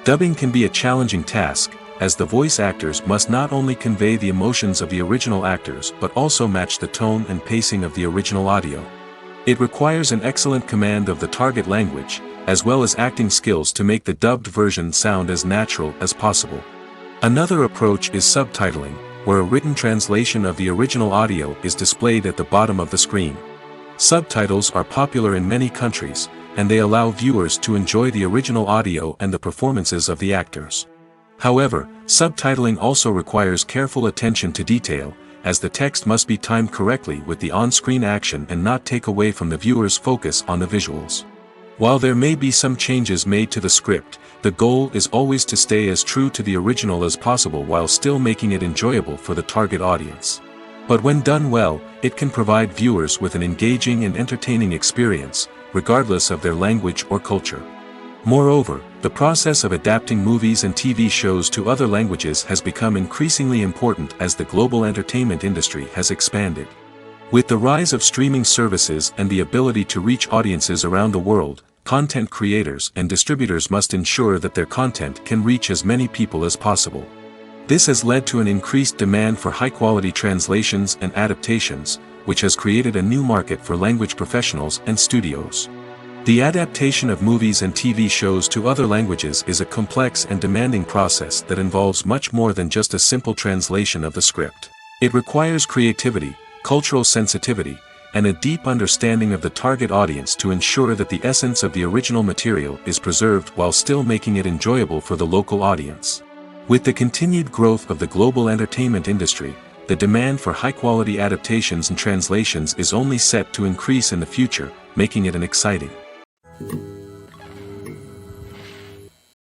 Dubbing can be a challenging task, as the voice actors must not only convey the emotions of the original actors but also match the tone and pacing of the original audio. It requires an excellent command of the target language, as well as acting skills to make the dubbed version sound as natural as possible. Another approach is subtitling, where a written translation of the original audio is displayed at the bottom of the screen. Subtitles are popular in many countries, and they allow viewers to enjoy the original audio and the performances of the actors. However, subtitling also requires careful attention to detail, as the text must be timed correctly with the on-screen action and not take away from the viewer's focus on the visuals. While there may be some changes made to the script, the goal is always to stay as true to the original as possible while still making it enjoyable for the target audience. But when done well, it can provide viewers with an engaging and entertaining experience, regardless of their language or culture. Moreover, the process of adapting movies and TV shows to other languages has become increasingly important as the global entertainment industry has expanded. With the rise of streaming services and the ability to reach audiences around the world, content creators and distributors must ensure that their content can reach as many people as possible. This has led to an increased demand for high-quality translations and adaptations, which has created a new market for language professionals and studios. The adaptation of movies and TV shows to other languages is a complex and demanding process that involves much more than just a simple translation of the script. It requires creativity, cultural sensitivity, and a deep understanding of the target audience to ensure that the essence of the original material is preserved while still making it enjoyable for the local audience. With the continued growth of the global entertainment industry, the demand for high-quality adaptations and translations is only set to increase in the future, making it an exciting.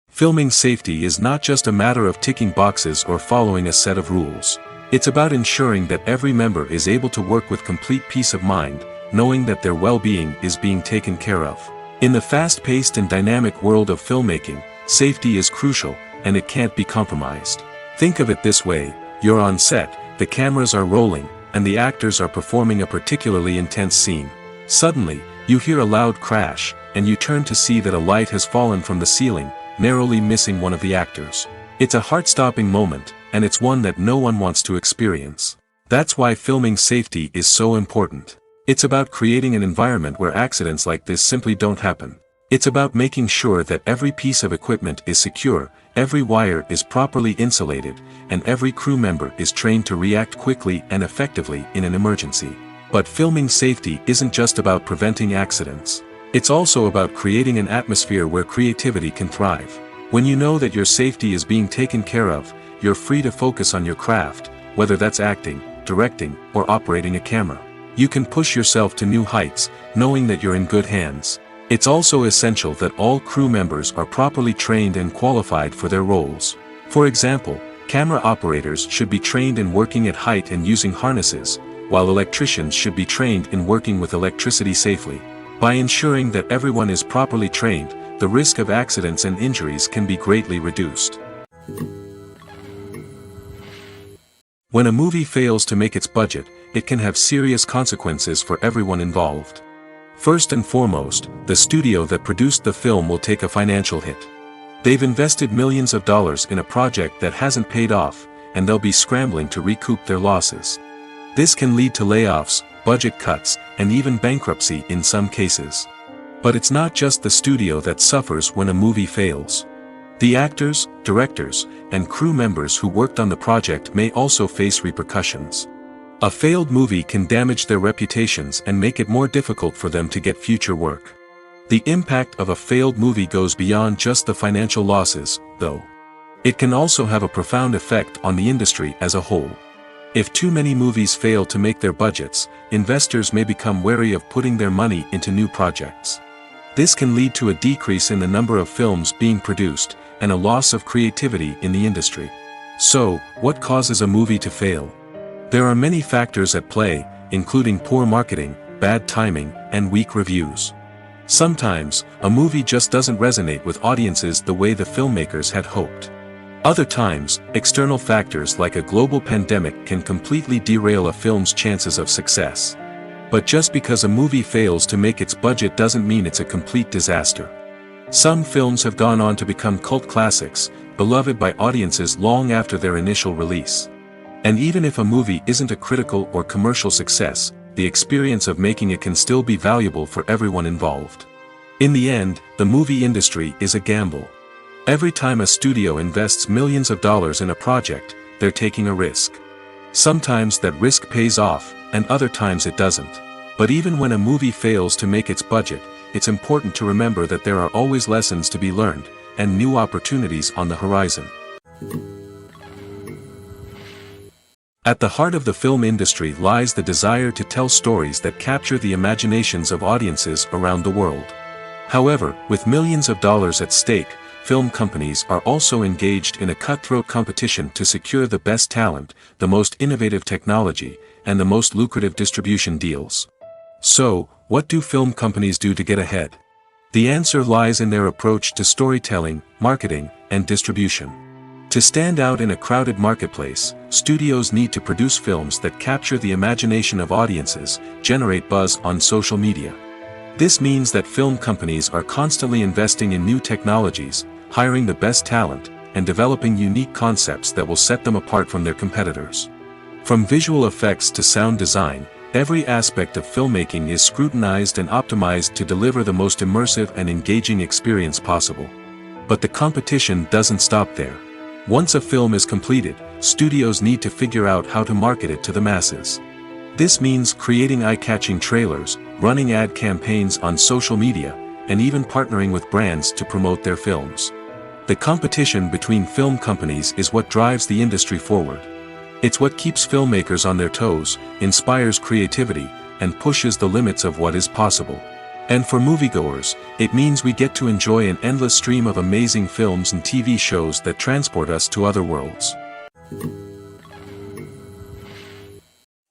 Filming safety is not just a matter of ticking boxes or following a set of rules. It's about ensuring that every member is able to work with complete peace of mind, knowing that their well-being is being taken care of. In the fast-paced and dynamic world of filmmaking, safety is crucial, and it can't be compromised. Think of it this way: you're on set, the cameras are rolling, and the actors are performing a particularly intense scene. Suddenly, you hear a loud crash, and you turn to see that a light has fallen from the ceiling, narrowly missing one of the actors. It's a heart-stopping moment, and it's one that no one wants to experience. That's why filming safety is so important. It's about creating an environment where accidents like this simply don't happen. It's about making sure that every piece of equipment is secure, every wire is properly insulated, and every crew member is trained to react quickly and effectively in an emergency. But filming safety isn't just about preventing accidents. It's also about creating an atmosphere where creativity can thrive. When you know that your safety is being taken care of, you're free to focus on your craft, whether that's acting, directing, or operating a camera. You can push yourself to new heights, knowing that you're in good hands. It's also essential that all crew members are properly trained and qualified for their roles. For example, camera operators should be trained in working at height and using harnesses, while electricians should be trained in working with electricity safely. By ensuring that everyone is properly trained, the risk of accidents and injuries can be greatly reduced. When a movie fails to make its budget, it can have serious consequences for everyone involved. First and foremost, the studio that produced the film will take a financial hit. They've invested millions of dollars in a project that hasn't paid off, and they'll be scrambling to recoup their losses. This can lead to layoffs, budget cuts, and even bankruptcy in some cases. But it's not just the studio that suffers when a movie fails. The actors, directors, and crew members who worked on the project may also face repercussions. A failed movie can damage their reputations and make it more difficult for them to get future work. The impact of a failed movie goes beyond just the financial losses, though. It can also have a profound effect on the industry as a whole. If too many movies fail to make their budgets, investors may become wary of putting their money into new projects. This can lead to a decrease in the number of films being produced, and a loss of creativity in the industry. So, what causes a movie to fail? There are many factors at play, including poor marketing, bad timing, and weak reviews. Sometimes, a movie just doesn't resonate with audiences the way the filmmakers had hoped. Other times, external factors like a global pandemic can completely derail a film's chances of success. But just because a movie fails to make its budget doesn't mean it's a complete disaster. Some films have gone on to become cult classics, beloved by audiences long after their initial release. And even if a movie isn't a critical or commercial success, the experience of making it can still be valuable for everyone involved. In the end, the movie industry is a gamble. Every time a studio invests millions of dollars in a project, they're taking a risk. Sometimes that risk pays off, and other times it doesn't. But even when a movie fails to make its budget, it's important to remember that there are always lessons to be learned, and new opportunities on the horizon. At the heart of the film industry lies the desire to tell stories that capture the imaginations of audiences around the world. However, with millions of dollars at stake, film companies are also engaged in a cutthroat competition to secure the best talent, the most innovative technology, and the most lucrative distribution deals. So, what do film companies do to get ahead? The answer lies in their approach to storytelling, marketing, and distribution. To stand out in a crowded marketplace, studios need to produce films that capture the imagination of audiences, generate buzz on social media. This means that film companies are constantly investing in new technologies, hiring the best talent, and developing unique concepts that will set them apart from their competitors. From visual effects to sound design, every aspect of filmmaking is scrutinized and optimized to deliver the most immersive and engaging experience possible. But the competition doesn't stop there. Once a film is completed, studios need to figure out how to market it to the masses. This means creating eye-catching trailers, running ad campaigns on social media, and even partnering with brands to promote their films. The competition between film companies is what drives the industry forward. It's what keeps filmmakers on their toes, inspires creativity, and pushes the limits of what is possible. And for moviegoers, it means we get to enjoy an endless stream of amazing films and TV shows that transport us to other worlds.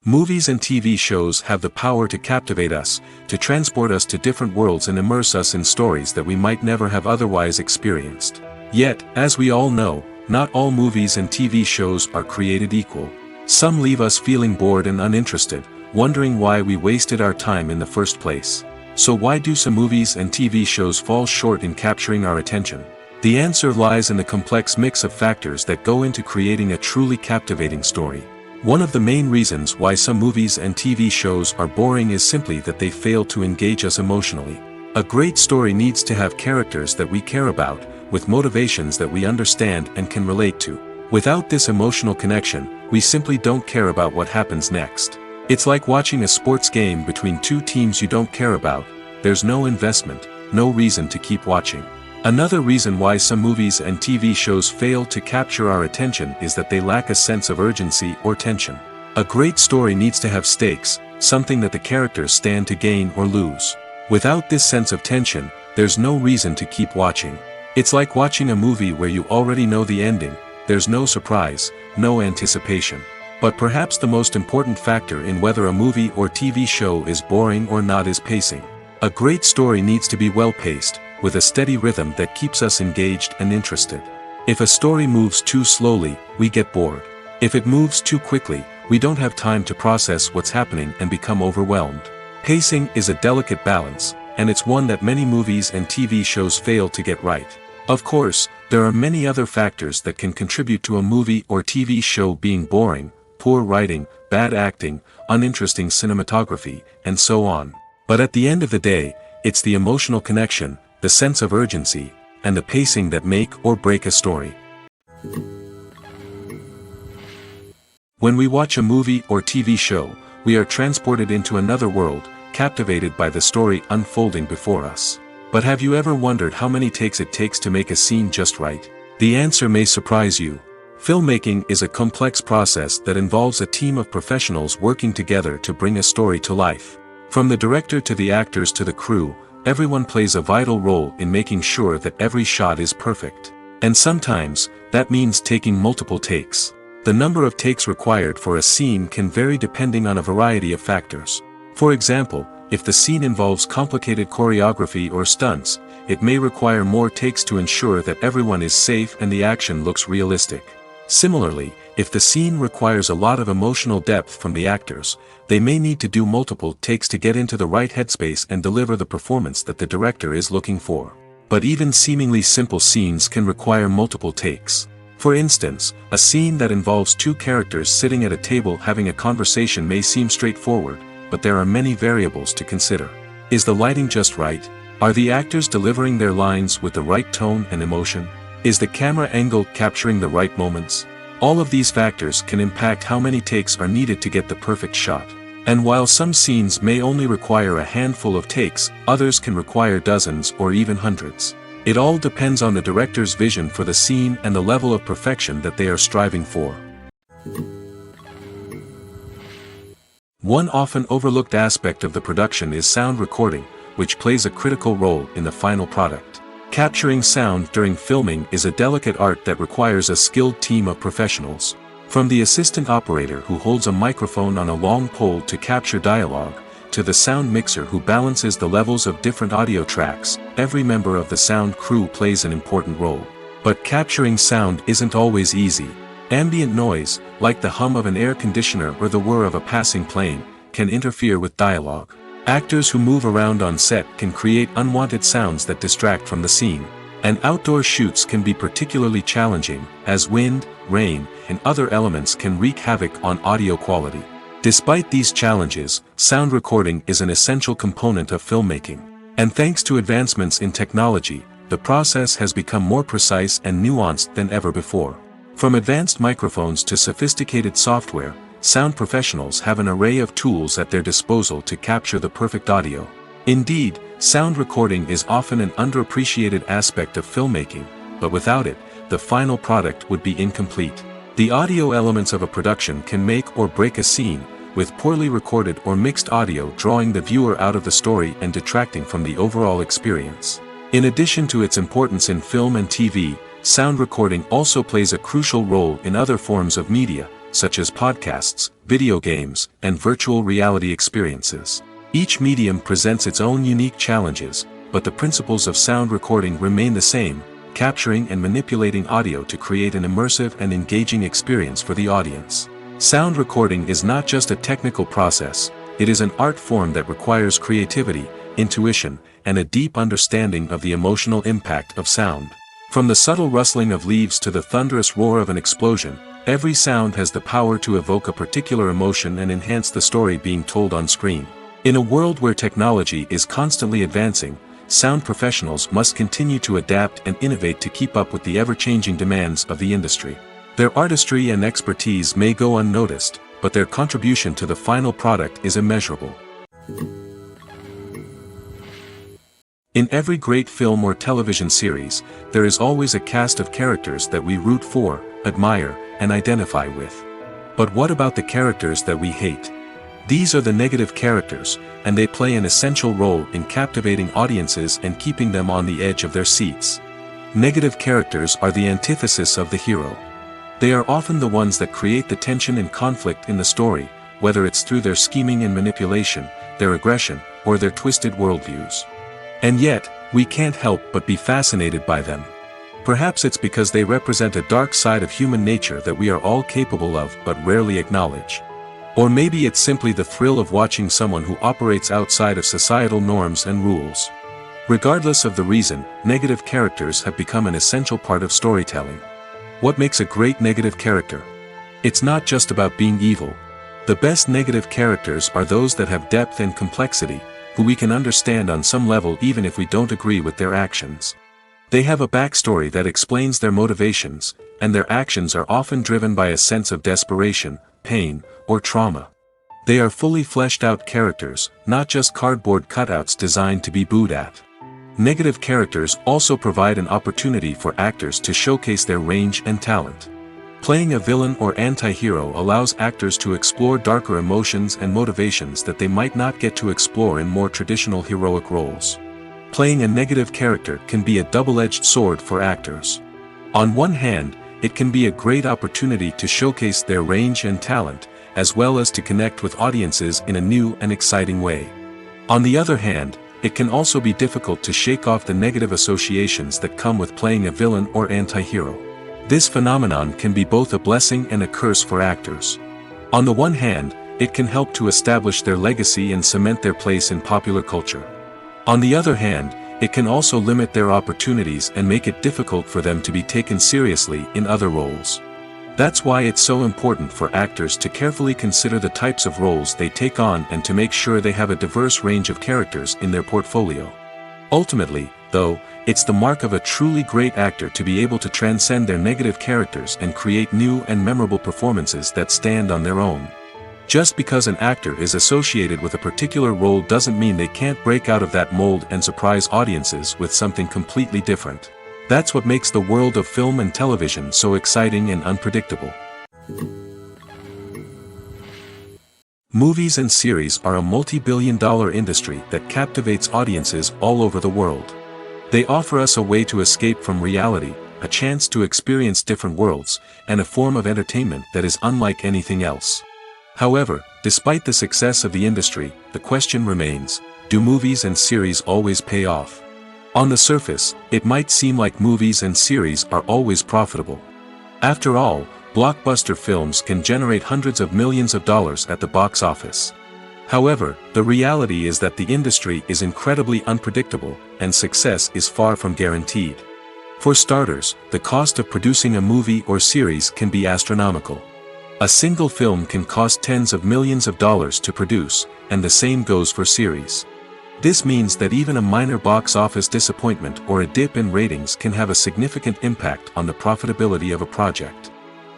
Movies and TV shows have the power to captivate us, to transport us to different worlds and immerse us in stories that we might never have otherwise experienced. Yet, as we all know, not all movies and TV shows are created equal. Some leave us feeling bored and uninterested, wondering why we wasted our time in the first place. So why do some movies and TV shows fall short in capturing our attention? The answer lies in the complex mix of factors that go into creating a truly captivating story. One of the main reasons why some movies and TV shows are boring is simply that they fail to engage us emotionally. A great story needs to have characters that we care about, with motivations that we understand and can relate to. Without this emotional connection, we simply don't care about what happens next. It's like watching a sports game between two teams you don't care about. There's no investment, no reason to keep watching. Another reason why some movies and TV shows fail to capture our attention is that they lack a sense of urgency or tension. A great story needs to have stakes, something that the characters stand to gain or lose. Without this sense of tension, there's no reason to keep watching. It's like watching a movie where you already know the ending. There's no surprise, no anticipation. But perhaps the most important factor in whether a movie or TV show is boring or not is pacing. A great story needs to be well-paced, with a steady rhythm that keeps us engaged and interested. If a story moves too slowly, we get bored. If it moves too quickly, we don't have time to process what's happening and become overwhelmed. Pacing is a delicate balance, and it's one that many movies and TV shows fail to get right. Of course, there are many other factors that can contribute to a movie or TV show being boring: poor writing, bad acting, uninteresting cinematography, and so on. But at the end of the day, it's the emotional connection, the sense of urgency, and the pacing that make or break a story. When we watch a movie or TV show, we are transported into another world, captivated by the story unfolding before us. But have you ever wondered how many takes it takes to make a scene just right? The answer may surprise you. Filmmaking is a complex process that involves a team of professionals working together to bring a story to life. From the director to the actors to the crew, everyone plays a vital role in making sure that every shot is perfect. And sometimes, that means taking multiple takes. The number of takes required for a scene can vary depending on a variety of factors. For example, if the scene involves complicated choreography or stunts, it may require more takes to ensure that everyone is safe and the action looks realistic. Similarly, if the scene requires a lot of emotional depth from the actors, they may need to do multiple takes to get into the right headspace and deliver the performance that the director is looking for. But even seemingly simple scenes can require multiple takes. For instance, a scene that involves two characters sitting at a table having a conversation may seem straightforward, but there are many variables to consider. Is the lighting just right? Are the actors delivering their lines with the right tone and emotion? Is the camera angle capturing the right moments? All of these factors can impact how many takes are needed to get the perfect shot. And while some scenes may only require a handful of takes, others can require dozens or even hundreds. It all depends on the director's vision for the scene and the level of perfection that they are striving for. One often overlooked aspect of the production is sound recording, which plays a critical role in the final product. Capturing sound during filming is a delicate art that requires a skilled team of professionals. From the assistant operator who holds a microphone on a long pole to capture dialogue, to the sound mixer who balances the levels of different audio tracks, every member of the sound crew plays an important role. But capturing sound isn't always easy. Ambient noise, like the hum of an air conditioner or the whir of a passing plane, can interfere with dialogue. Actors who move around on set can create unwanted sounds that distract from the scene. And outdoor shoots can be particularly challenging, as wind, rain, and other elements can wreak havoc on audio quality. Despite these challenges, sound recording is an essential component of filmmaking. And thanks to advancements in technology, the process has become more precise and nuanced than ever before. From advanced microphones to sophisticated software, sound professionals have an array of tools at their disposal to capture the perfect audio. Indeed, sound recording is often an underappreciated aspect of filmmaking, but without it, the final product would be incomplete. The audio elements of a production can make or break a scene, with poorly recorded or mixed audio drawing the viewer out of the story and detracting from the overall experience. In addition to its importance in film and TV, sound recording also plays a crucial role in other forms of media, such as podcasts, video games, and virtual reality experiences. Each medium presents its own unique challenges, but the principles of sound recording remain the same, capturing and manipulating audio to create an immersive and engaging experience for the audience. Sound recording is not just a technical process, it is an art form that requires creativity, intuition, and a deep understanding of the emotional impact of sound. From the subtle rustling of leaves to the thunderous roar of an explosion, every sound has the power to evoke a particular emotion and enhance the story being told on screen. In a world where technology is constantly advancing, sound professionals must continue to adapt and innovate to keep up with the ever-changing demands of the industry. Their artistry and expertise may go unnoticed, but their contribution to the final product is immeasurable. In every great film or television series, there is always a cast of characters that we root for, admire, and identify with. But what about the characters that we hate? These are the negative characters, and they play an essential role in captivating audiences and keeping them on the edge of their seats. Negative characters are the antithesis of the hero. They are often the ones that create the tension and conflict in the story, whether it's through their scheming and manipulation, their aggression, or their twisted worldviews. And yet, we can't help but be fascinated by them. Perhaps it's because they represent a dark side of human nature that we are all capable of but rarely acknowledge. Or maybe it's simply the thrill of watching someone who operates outside of societal norms and rules. Regardless of the reason, negative characters have become an essential part of storytelling. What makes a great negative character? It's not just about being evil. The best negative characters are those that have depth and complexity, who we can understand on some level even if we don't agree with their actions. They have a backstory that explains their motivations, and their actions are often driven by a sense of desperation, pain, or trauma. They are fully fleshed out characters, not just cardboard cutouts designed to be booed at. Negative characters also provide an opportunity for actors to showcase their range and talent. Playing a villain or anti-hero allows actors to explore darker emotions and motivations that they might not get to explore in more traditional heroic roles. Playing a negative character can be a double-edged sword for actors. On one hand, it can be a great opportunity to showcase their range and talent, as well as to connect with audiences in a new and exciting way. On the other hand, it can also be difficult to shake off the negative associations that come with playing a villain or anti-hero. This phenomenon can be both a blessing and a curse for actors. On the one hand, it can help to establish their legacy and cement their place in popular culture. On the other hand, it can also limit their opportunities and make it difficult for them to be taken seriously in other roles. That's why it's so important for actors to carefully consider the types of roles they take on and to make sure they have a diverse range of characters in their portfolio. Ultimately, though, it's the mark of a truly great actor to be able to transcend their negative characters and create new and memorable performances that stand on their own. Just because an actor is associated with a particular role doesn't mean they can't break out of that mold and surprise audiences with something completely different. That's what makes the world of film and television so exciting and unpredictable. Movies and series are a multi-billion-dollar industry that captivates audiences all over the world. They offer us a way to escape from reality, a chance to experience different worlds, and a form of entertainment that is unlike anything else. However, despite the success of the industry, the question remains, do movies and series always pay off? On the surface, it might seem like movies and series are always profitable. After all, blockbuster films can generate hundreds of millions of dollars at the box office. However, the reality is that the industry is incredibly unpredictable, and success is far from guaranteed. For starters, the cost of producing a movie or series can be astronomical. A single film can cost tens of millions of dollars to produce, and the same goes for series. This means that even a minor box office disappointment or a dip in ratings can have a significant impact on the profitability of a project.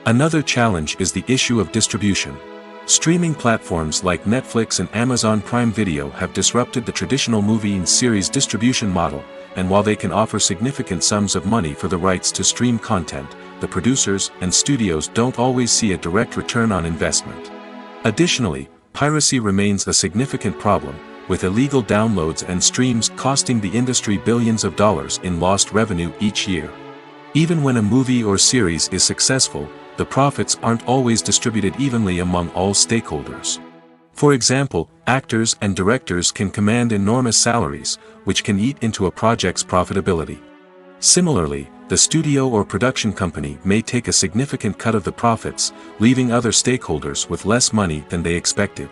Another challenge is the issue of distribution. Streaming platforms like Netflix and Amazon Prime Video have disrupted the traditional movie and series distribution model, and while they can offer significant sums of money for the rights to stream content, the producers and studios don't always see a direct return on investment. Additionally, piracy remains a significant problem, with illegal downloads and streams costing the industry billions of dollars in lost revenue each year. Even when a movie or series is successful, the profits aren't always distributed evenly among all stakeholders. For example, actors and directors can command enormous salaries, which can eat into a project's profitability. Similarly, the studio or production company may take a significant cut of the profits, leaving other stakeholders with less money than they expected.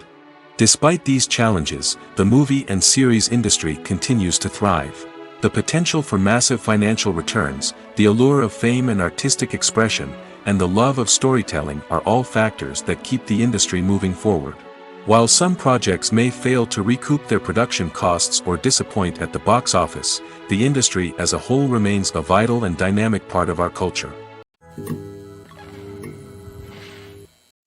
Despite these challenges, the movie and series industry continues to thrive. The potential for massive financial returns, the allure of fame and artistic expression, and the love of storytelling are all factors that keep the industry moving forward. While some projects may fail to recoup their production costs or disappoint at the box office, the industry as a whole remains a vital and dynamic part of our culture.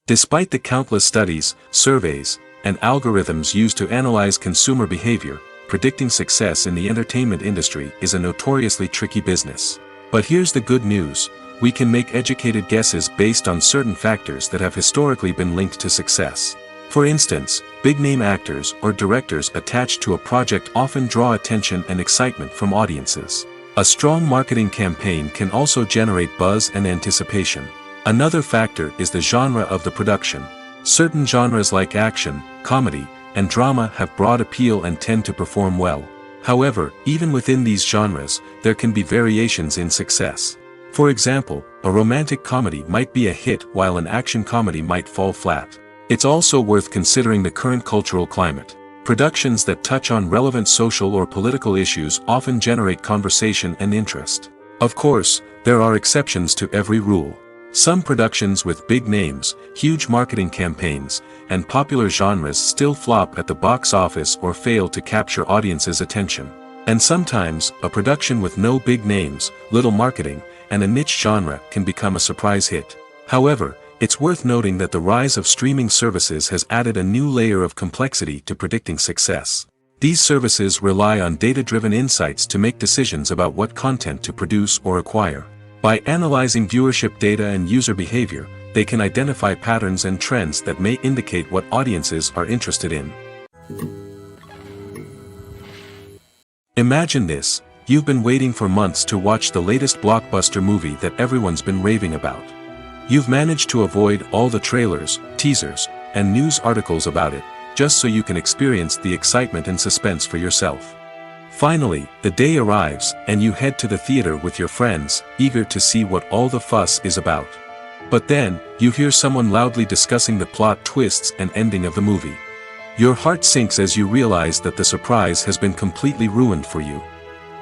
Despite the countless studies, surveys, and algorithms used to analyze consumer behavior, predicting success in the entertainment industry is a notoriously tricky business. But here's the good news. We can make educated guesses based on certain factors that have historically been linked to success. For instance, big-name actors or directors attached to a project often draw attention and excitement from audiences. A strong marketing campaign can also generate buzz and anticipation. Another factor is the genre of the production. Certain genres like action, comedy, and drama have broad appeal and tend to perform well. However, even within these genres, there can be variations in success. For example, a romantic comedy might be a hit while an action comedy might fall flat. It's also worth considering the current cultural climate. Productions that touch on relevant social or political issues often generate conversation and interest. Of course, there are exceptions to every rule. Some productions with big names, huge marketing campaigns, and popular genres still flop at the box office or fail to capture audiences' attention. And sometimes, a production with no big names, little marketing, and a niche genre can become a surprise hit. However, it's worth noting that the rise of streaming services has added a new layer of complexity to predicting success. These services rely on data-driven insights to make decisions about what content to produce or acquire. By analyzing viewership data and user behavior, they can identify patterns and trends that may indicate what audiences are interested in. Imagine this. You've been waiting for months to watch the latest blockbuster movie that everyone's been raving about. You've managed to avoid all the trailers, teasers, and news articles about it, just so you can experience the excitement and suspense for yourself. Finally, the day arrives, and you head to the theater with your friends, eager to see what all the fuss is about. But then, you hear someone loudly discussing the plot twists and ending of the movie. Your heart sinks as you realize that the surprise has been completely ruined for you.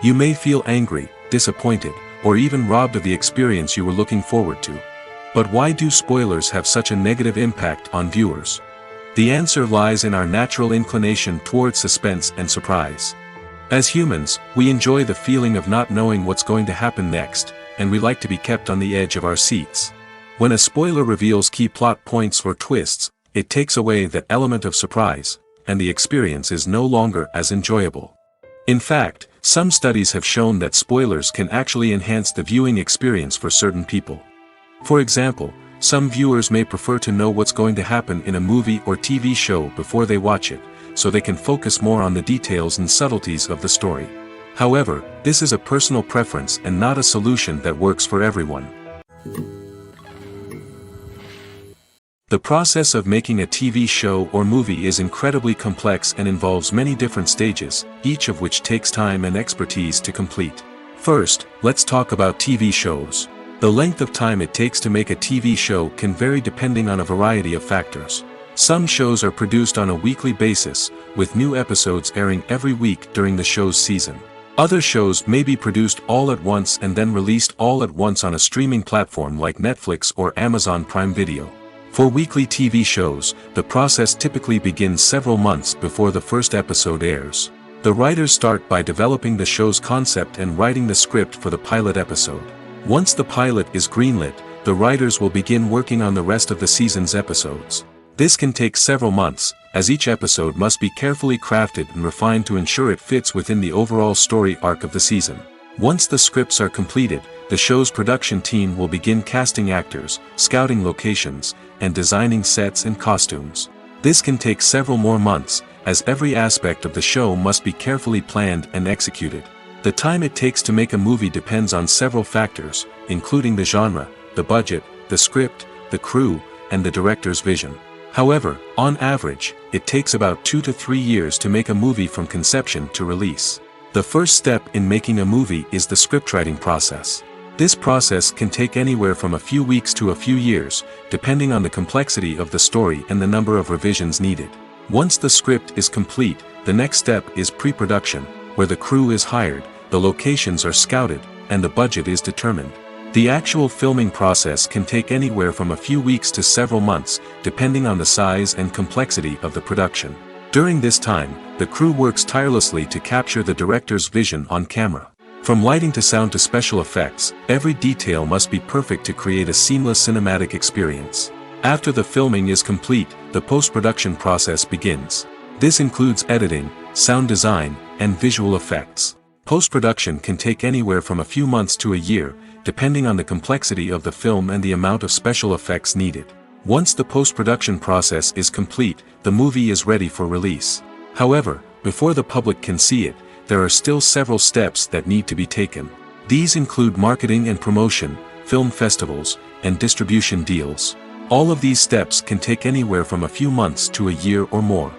You may feel angry, disappointed, or even robbed of the experience you were looking forward to. But why do spoilers have such a negative impact on viewers? The answer lies in our natural inclination toward suspense and surprise. As humans, we enjoy the feeling of not knowing what's going to happen next, and we like to be kept on the edge of our seats. When a spoiler reveals key plot points or twists, it takes away that element of surprise, and the experience is no longer as enjoyable. In fact, some studies have shown that spoilers can actually enhance the viewing experience for certain people. For example, some viewers may prefer to know what's going to happen in a movie or TV show before they watch it, so they can focus more on the details and subtleties of the story. However, this is a personal preference and not a solution that works for everyone. The process of making a TV show or movie is incredibly complex and involves many different stages, each of which takes time and expertise to complete. First, let's talk about TV shows. The length of time it takes to make a TV show can vary depending on a variety of factors. Some shows are produced on a weekly basis, with new episodes airing every week during the show's season. Other shows may be produced all at once and then released all at once on a streaming platform like Netflix or Amazon Prime Video. For weekly TV shows, the process typically begins several months before the first episode airs. The writers start by developing the show's concept and writing the script for the pilot episode. Once the pilot is greenlit, the writers will begin working on the rest of the season's episodes. This can take several months, as each episode must be carefully crafted and refined to ensure it fits within the overall story arc of the season. Once the scripts are completed, the show's production team will begin casting actors, scouting locations, and designing sets and costumes. This can take several more months, as every aspect of the show must be carefully planned and executed. The time it takes to make a movie depends on several factors, including the genre, the budget, the script, the crew, and the director's vision. However, on average, it takes about 2 to 3 years to make a movie from conception to release. The first step in making a movie is the scriptwriting process. This process can take anywhere from a few weeks to a few years, depending on the complexity of the story and the number of revisions needed. Once the script is complete, the next step is pre-production, where the crew is hired, the locations are scouted, and the budget is determined. The actual filming process can take anywhere from a few weeks to several months, depending on the size and complexity of the production. During this time, the crew works tirelessly to capture the director's vision on camera. From lighting to sound to special effects, every detail must be perfect to create a seamless cinematic experience. After the filming is complete, the post-production process begins. This includes editing, sound design, and visual effects. Post-production can take anywhere from a few months to a year, depending on the complexity of the film and the amount of special effects needed. Once the post-production process is complete, the movie is ready for release. However, before the public can see it, there are still several steps that need to be taken. These include marketing and promotion, film festivals, and distribution deals. All of these steps can take anywhere from a few months to a year or more.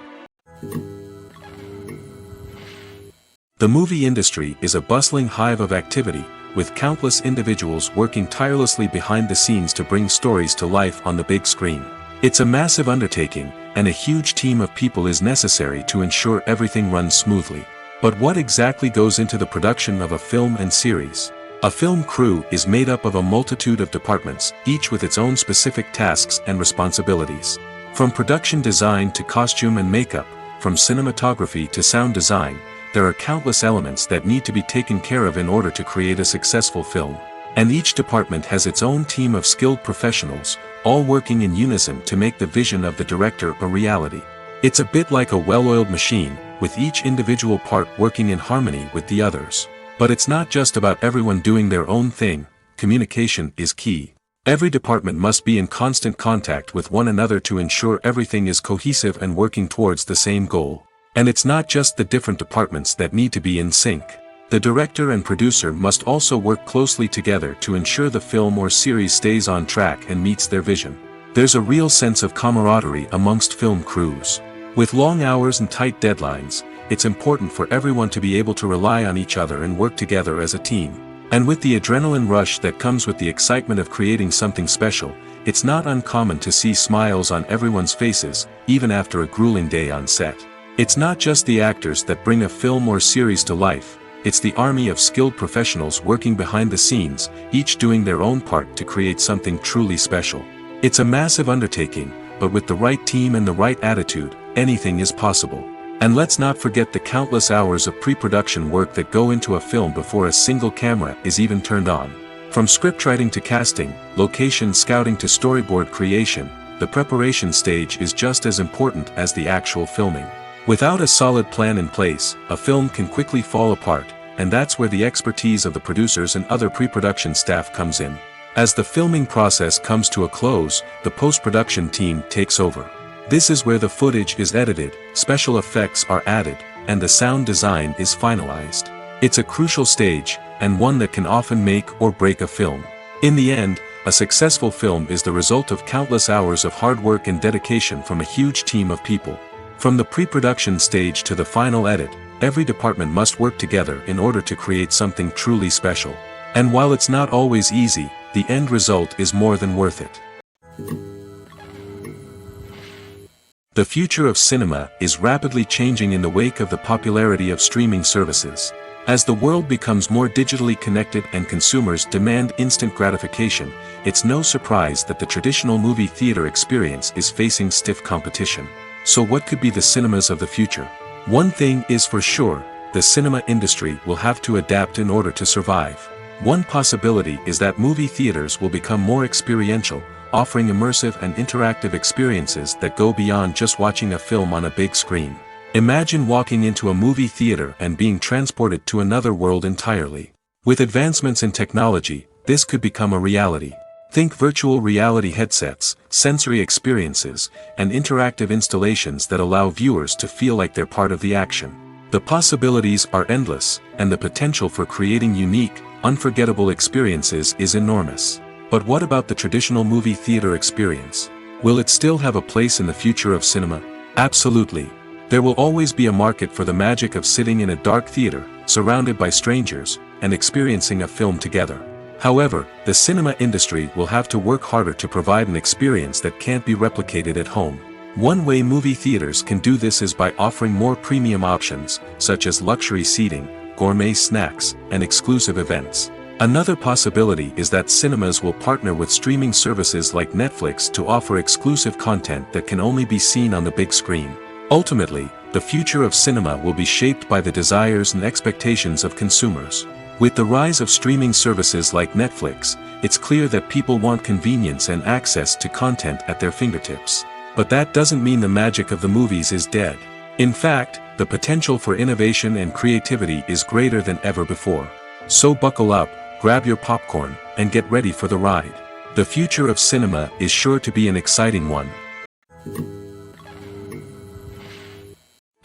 The movie industry is a bustling hive of activity, with countless individuals working tirelessly behind the scenes to bring stories to life on the big screen. It's a massive undertaking, and a huge team of people is necessary to ensure everything runs smoothly. But what exactly goes into the production of a film and series? A film crew is made up of a multitude of departments, each with its own specific tasks and responsibilities. From production design to costume and makeup, from cinematography to sound design, there are countless elements that need to be taken care of in order to create a successful film. And each department has its own team of skilled professionals, all working in unison to make the vision of the director a reality. It's a bit like a well-oiled machine, with each individual part working in harmony with the others. But it's not just about everyone doing their own thing, communication is key. Every department must be in constant contact with one another to ensure everything is cohesive and working towards the same goal. And it's not just the different departments that need to be in sync. The director and producer must also work closely together to ensure the film or series stays on track and meets their vision. There's a real sense of camaraderie amongst film crews. With long hours and tight deadlines, it's important for everyone to be able to rely on each other and work together as a team. And with the adrenaline rush that comes with the excitement of creating something special, it's not uncommon to see smiles on everyone's faces, even after a grueling day on set. It's not just the actors that bring a film or series to life. it's the army of skilled professionals working behind the scenes, each doing their own part to create something truly special. It's a massive undertaking, but with the right team and the right attitude, anything is possible. And let's not forget the countless hours of pre-production work that go into a film before a single camera is even turned on. From scriptwriting to casting, location scouting to storyboard creation, the preparation stage is just as important as the actual filming. Without a solid plan in place, a film can quickly fall apart, and that's where the expertise of the producers and other pre-production staff comes in. As the filming process comes to a close, the post-production team takes over. This is where the footage is edited, special effects are added, and the sound design is finalized. It's a crucial stage, and one that can often make or break a film. In the end, a successful film is the result of countless hours of hard work and dedication from a huge team of people. From the pre-production stage to the final edit, every department must work together in order to create something truly special. And while it's not always easy, the end result is more than worth it. The future of cinema is rapidly changing in the wake of the popularity of streaming services. As the world becomes more digitally connected and consumers demand instant gratification, it's no surprise that the traditional movie theater experience is facing stiff competition. So what could be the cinemas of the future? One thing is for sure, the cinema industry will have to adapt in order to survive. One possibility is that movie theaters will become more experiential, offering immersive and interactive experiences that go beyond just watching a film on a big screen. Imagine walking into a movie theater and being transported to another world entirely. With advancements in technology, this could become a reality. Think virtual reality headsets, sensory experiences, and interactive installations that allow viewers to feel like they're part of the action. The possibilities are endless, and the potential for creating unique, unforgettable experiences is enormous. But what about the traditional movie theater experience? Will it still have a place in the future of cinema? Absolutely. There will always be a market for the magic of sitting in a dark theater, surrounded by strangers, and experiencing a film together. However, the cinema industry will have to work harder to provide an experience that can't be replicated at home. One way movie theaters can do this is by offering more premium options, such as luxury seating, gourmet snacks, and exclusive events. Another possibility is that cinemas will partner with streaming services like Netflix to offer exclusive content that can only be seen on the big screen. Ultimately, the future of cinema will be shaped by the desires and expectations of consumers. With the rise of streaming services like Netflix, it's clear that people want convenience and access to content at their fingertips. But that doesn't mean the magic of the movies is dead. In fact, the potential for innovation and creativity is greater than ever before. So buckle up, grab your popcorn, and get ready for the ride. The future of cinema is sure to be an exciting one.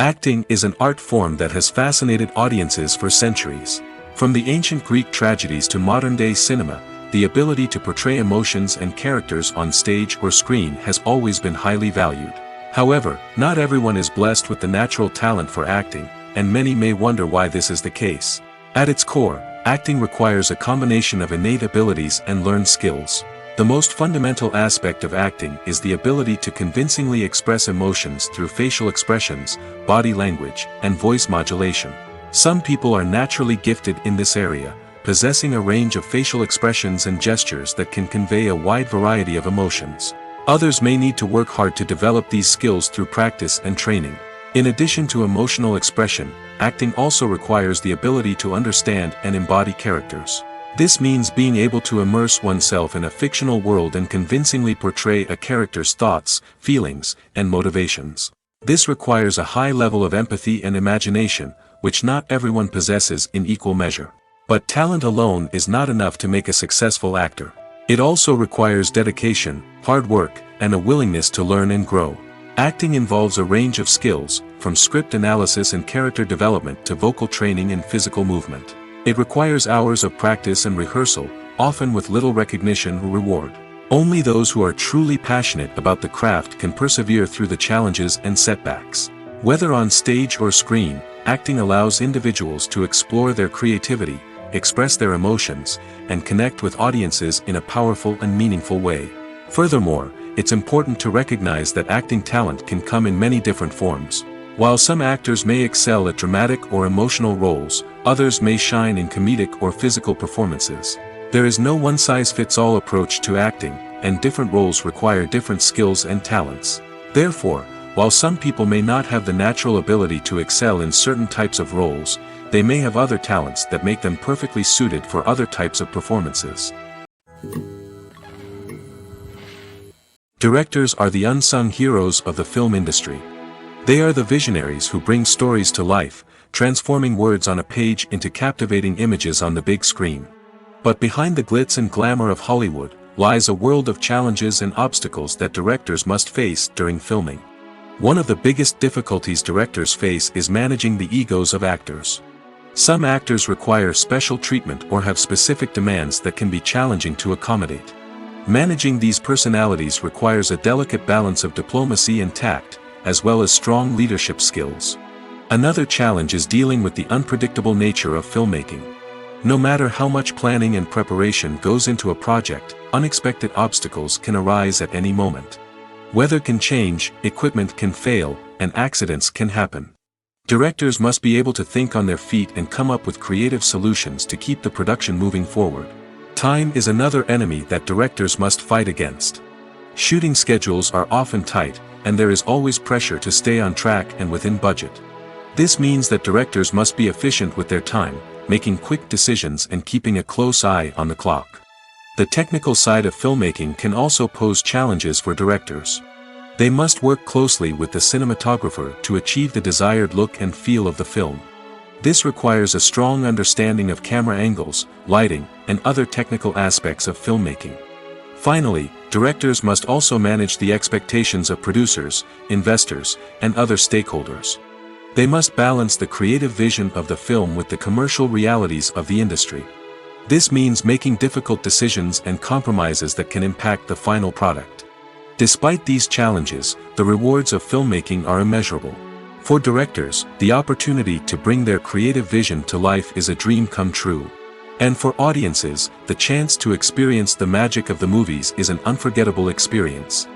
Acting is an art form that has fascinated audiences for centuries. From the ancient Greek tragedies to modern-day cinema, the ability to portray emotions and characters on stage or screen has always been highly valued. However, not everyone is blessed with the natural talent for acting, and many may wonder why this is the case. At its core, acting requires a combination of innate abilities and learned skills. The most fundamental aspect of acting is the ability to convincingly express emotions through facial expressions, body language, and voice modulation. Some people are naturally gifted in this area, possessing a range of facial expressions and gestures that can convey a wide variety of emotions. Others may need to work hard to develop these skills through practice and training. In addition to emotional expression, acting also requires the ability to understand and embody characters. This means being able to immerse oneself in a fictional world and convincingly portray a character's thoughts, feelings, and motivations. This requires a high level of empathy and imagination, which not everyone possesses in equal measure. But talent alone is not enough to make a successful actor. It also requires dedication, hard work, and a willingness to learn and grow. Acting involves a range of skills, from script analysis and character development to vocal training and physical movement. It requires hours of practice and rehearsal, often with little recognition or reward. Only those who are truly passionate about the craft can persevere through the challenges and setbacks. Whether on stage or screen, acting allows individuals to explore their creativity, express their emotions, and connect with audiences in a powerful and meaningful way. Furthermore, it's important to recognize that acting talent can come in many different forms. While some actors may excel at dramatic or emotional roles, others may shine in comedic or physical performances. There is no one-size-fits-all approach to acting, and different roles require different skills and talents. Therefore, while some people may not have the natural ability to excel in certain types of roles, they may have other talents that make them perfectly suited for other types of performances. Directors are the unsung heroes of the film industry. They are the visionaries who bring stories to life, transforming words on a page into captivating images on the big screen. But behind the glitz and glamour of Hollywood lies a world of challenges and obstacles that directors must face during filming. One of the biggest difficulties directors face is managing the egos of actors. Some actors require special treatment or have specific demands that can be challenging to accommodate. Managing these personalities requires a delicate balance of diplomacy and tact, as well as strong leadership skills. Another challenge is dealing with the unpredictable nature of filmmaking. No matter how much planning and preparation goes into a project, unexpected obstacles can arise at any moment. Weather can change, equipment can fail, and accidents can happen. Directors must be able to think on their feet and come up with creative solutions to keep the production moving forward. Time is another enemy that directors must fight against. Shooting schedules are often tight, and there is always pressure to stay on track and within budget. This means that directors must be efficient with their time, making quick decisions and keeping a close eye on the clock. The technical side of filmmaking can also pose challenges for directors. They must work closely with the cinematographer to achieve the desired look and feel of the film. This requires a strong understanding of camera angles, lighting, and other technical aspects of filmmaking. Finally, directors must also manage the expectations of producers, investors, and other stakeholders. They must balance the creative vision of the film with the commercial realities of the industry. This means making difficult decisions and compromises that can impact the final product. Despite these challenges, the rewards of filmmaking are immeasurable. For directors, the opportunity to bring their creative vision to life is a dream come true. And for audiences, the chance to experience the magic of the movies is an unforgettable experience.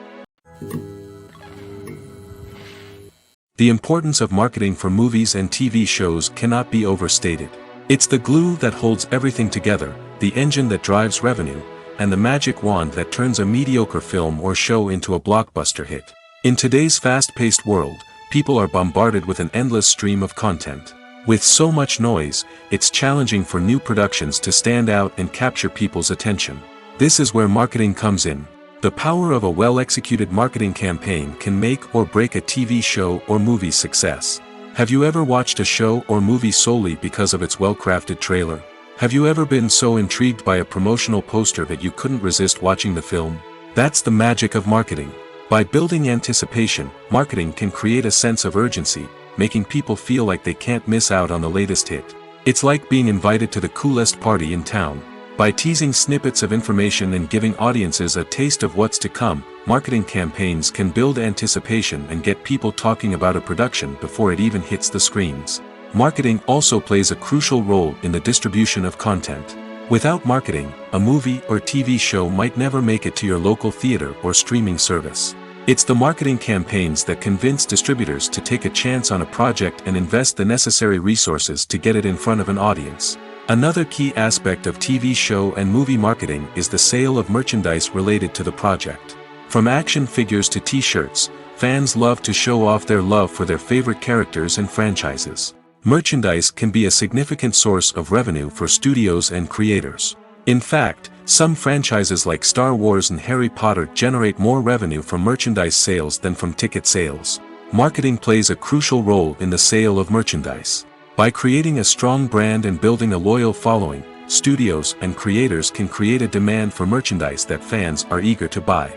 The importance of marketing for movies and TV shows cannot be overstated. It's the glue that holds everything together, the engine that drives revenue, and the magic wand that turns a mediocre film or show into a blockbuster hit. In today's fast-paced world, people are bombarded with an endless stream of content. With so much noise, it's challenging for new productions to stand out and capture people's attention. This is where marketing comes in. The power of a well-executed marketing campaign can make or break a TV show or movie's success. Have you ever watched a show or movie solely because of its well-crafted trailer? Have you ever been so intrigued by a promotional poster that you couldn't resist watching the film? That's the magic of marketing. By building anticipation, marketing can create a sense of urgency, making people feel like they can't miss out on the latest hit. It's like being invited to the coolest party in town. By teasing snippets of information and giving audiences a taste of what's to come, marketing campaigns can build anticipation and get people talking about a production before it even hits the screens. Marketing also plays a crucial role in the distribution of content. Without marketing, a movie or TV show might never make it to your local theater or streaming service. It's the marketing campaigns that convince distributors to take a chance on a project and invest the necessary resources to get it in front of an audience. Another key aspect of TV show and movie marketing is the sale of merchandise related to the project. From action figures to t-shirts, fans love to show off their love for their favorite characters and franchises. Merchandise can be a significant source of revenue for studios and creators. In fact, some franchises like Star Wars and Harry Potter generate more revenue from merchandise sales than from ticket sales. Marketing plays a crucial role in the sale of merchandise. By creating a strong brand and building a loyal following, studios and creators can create a demand for merchandise that fans are eager to buy.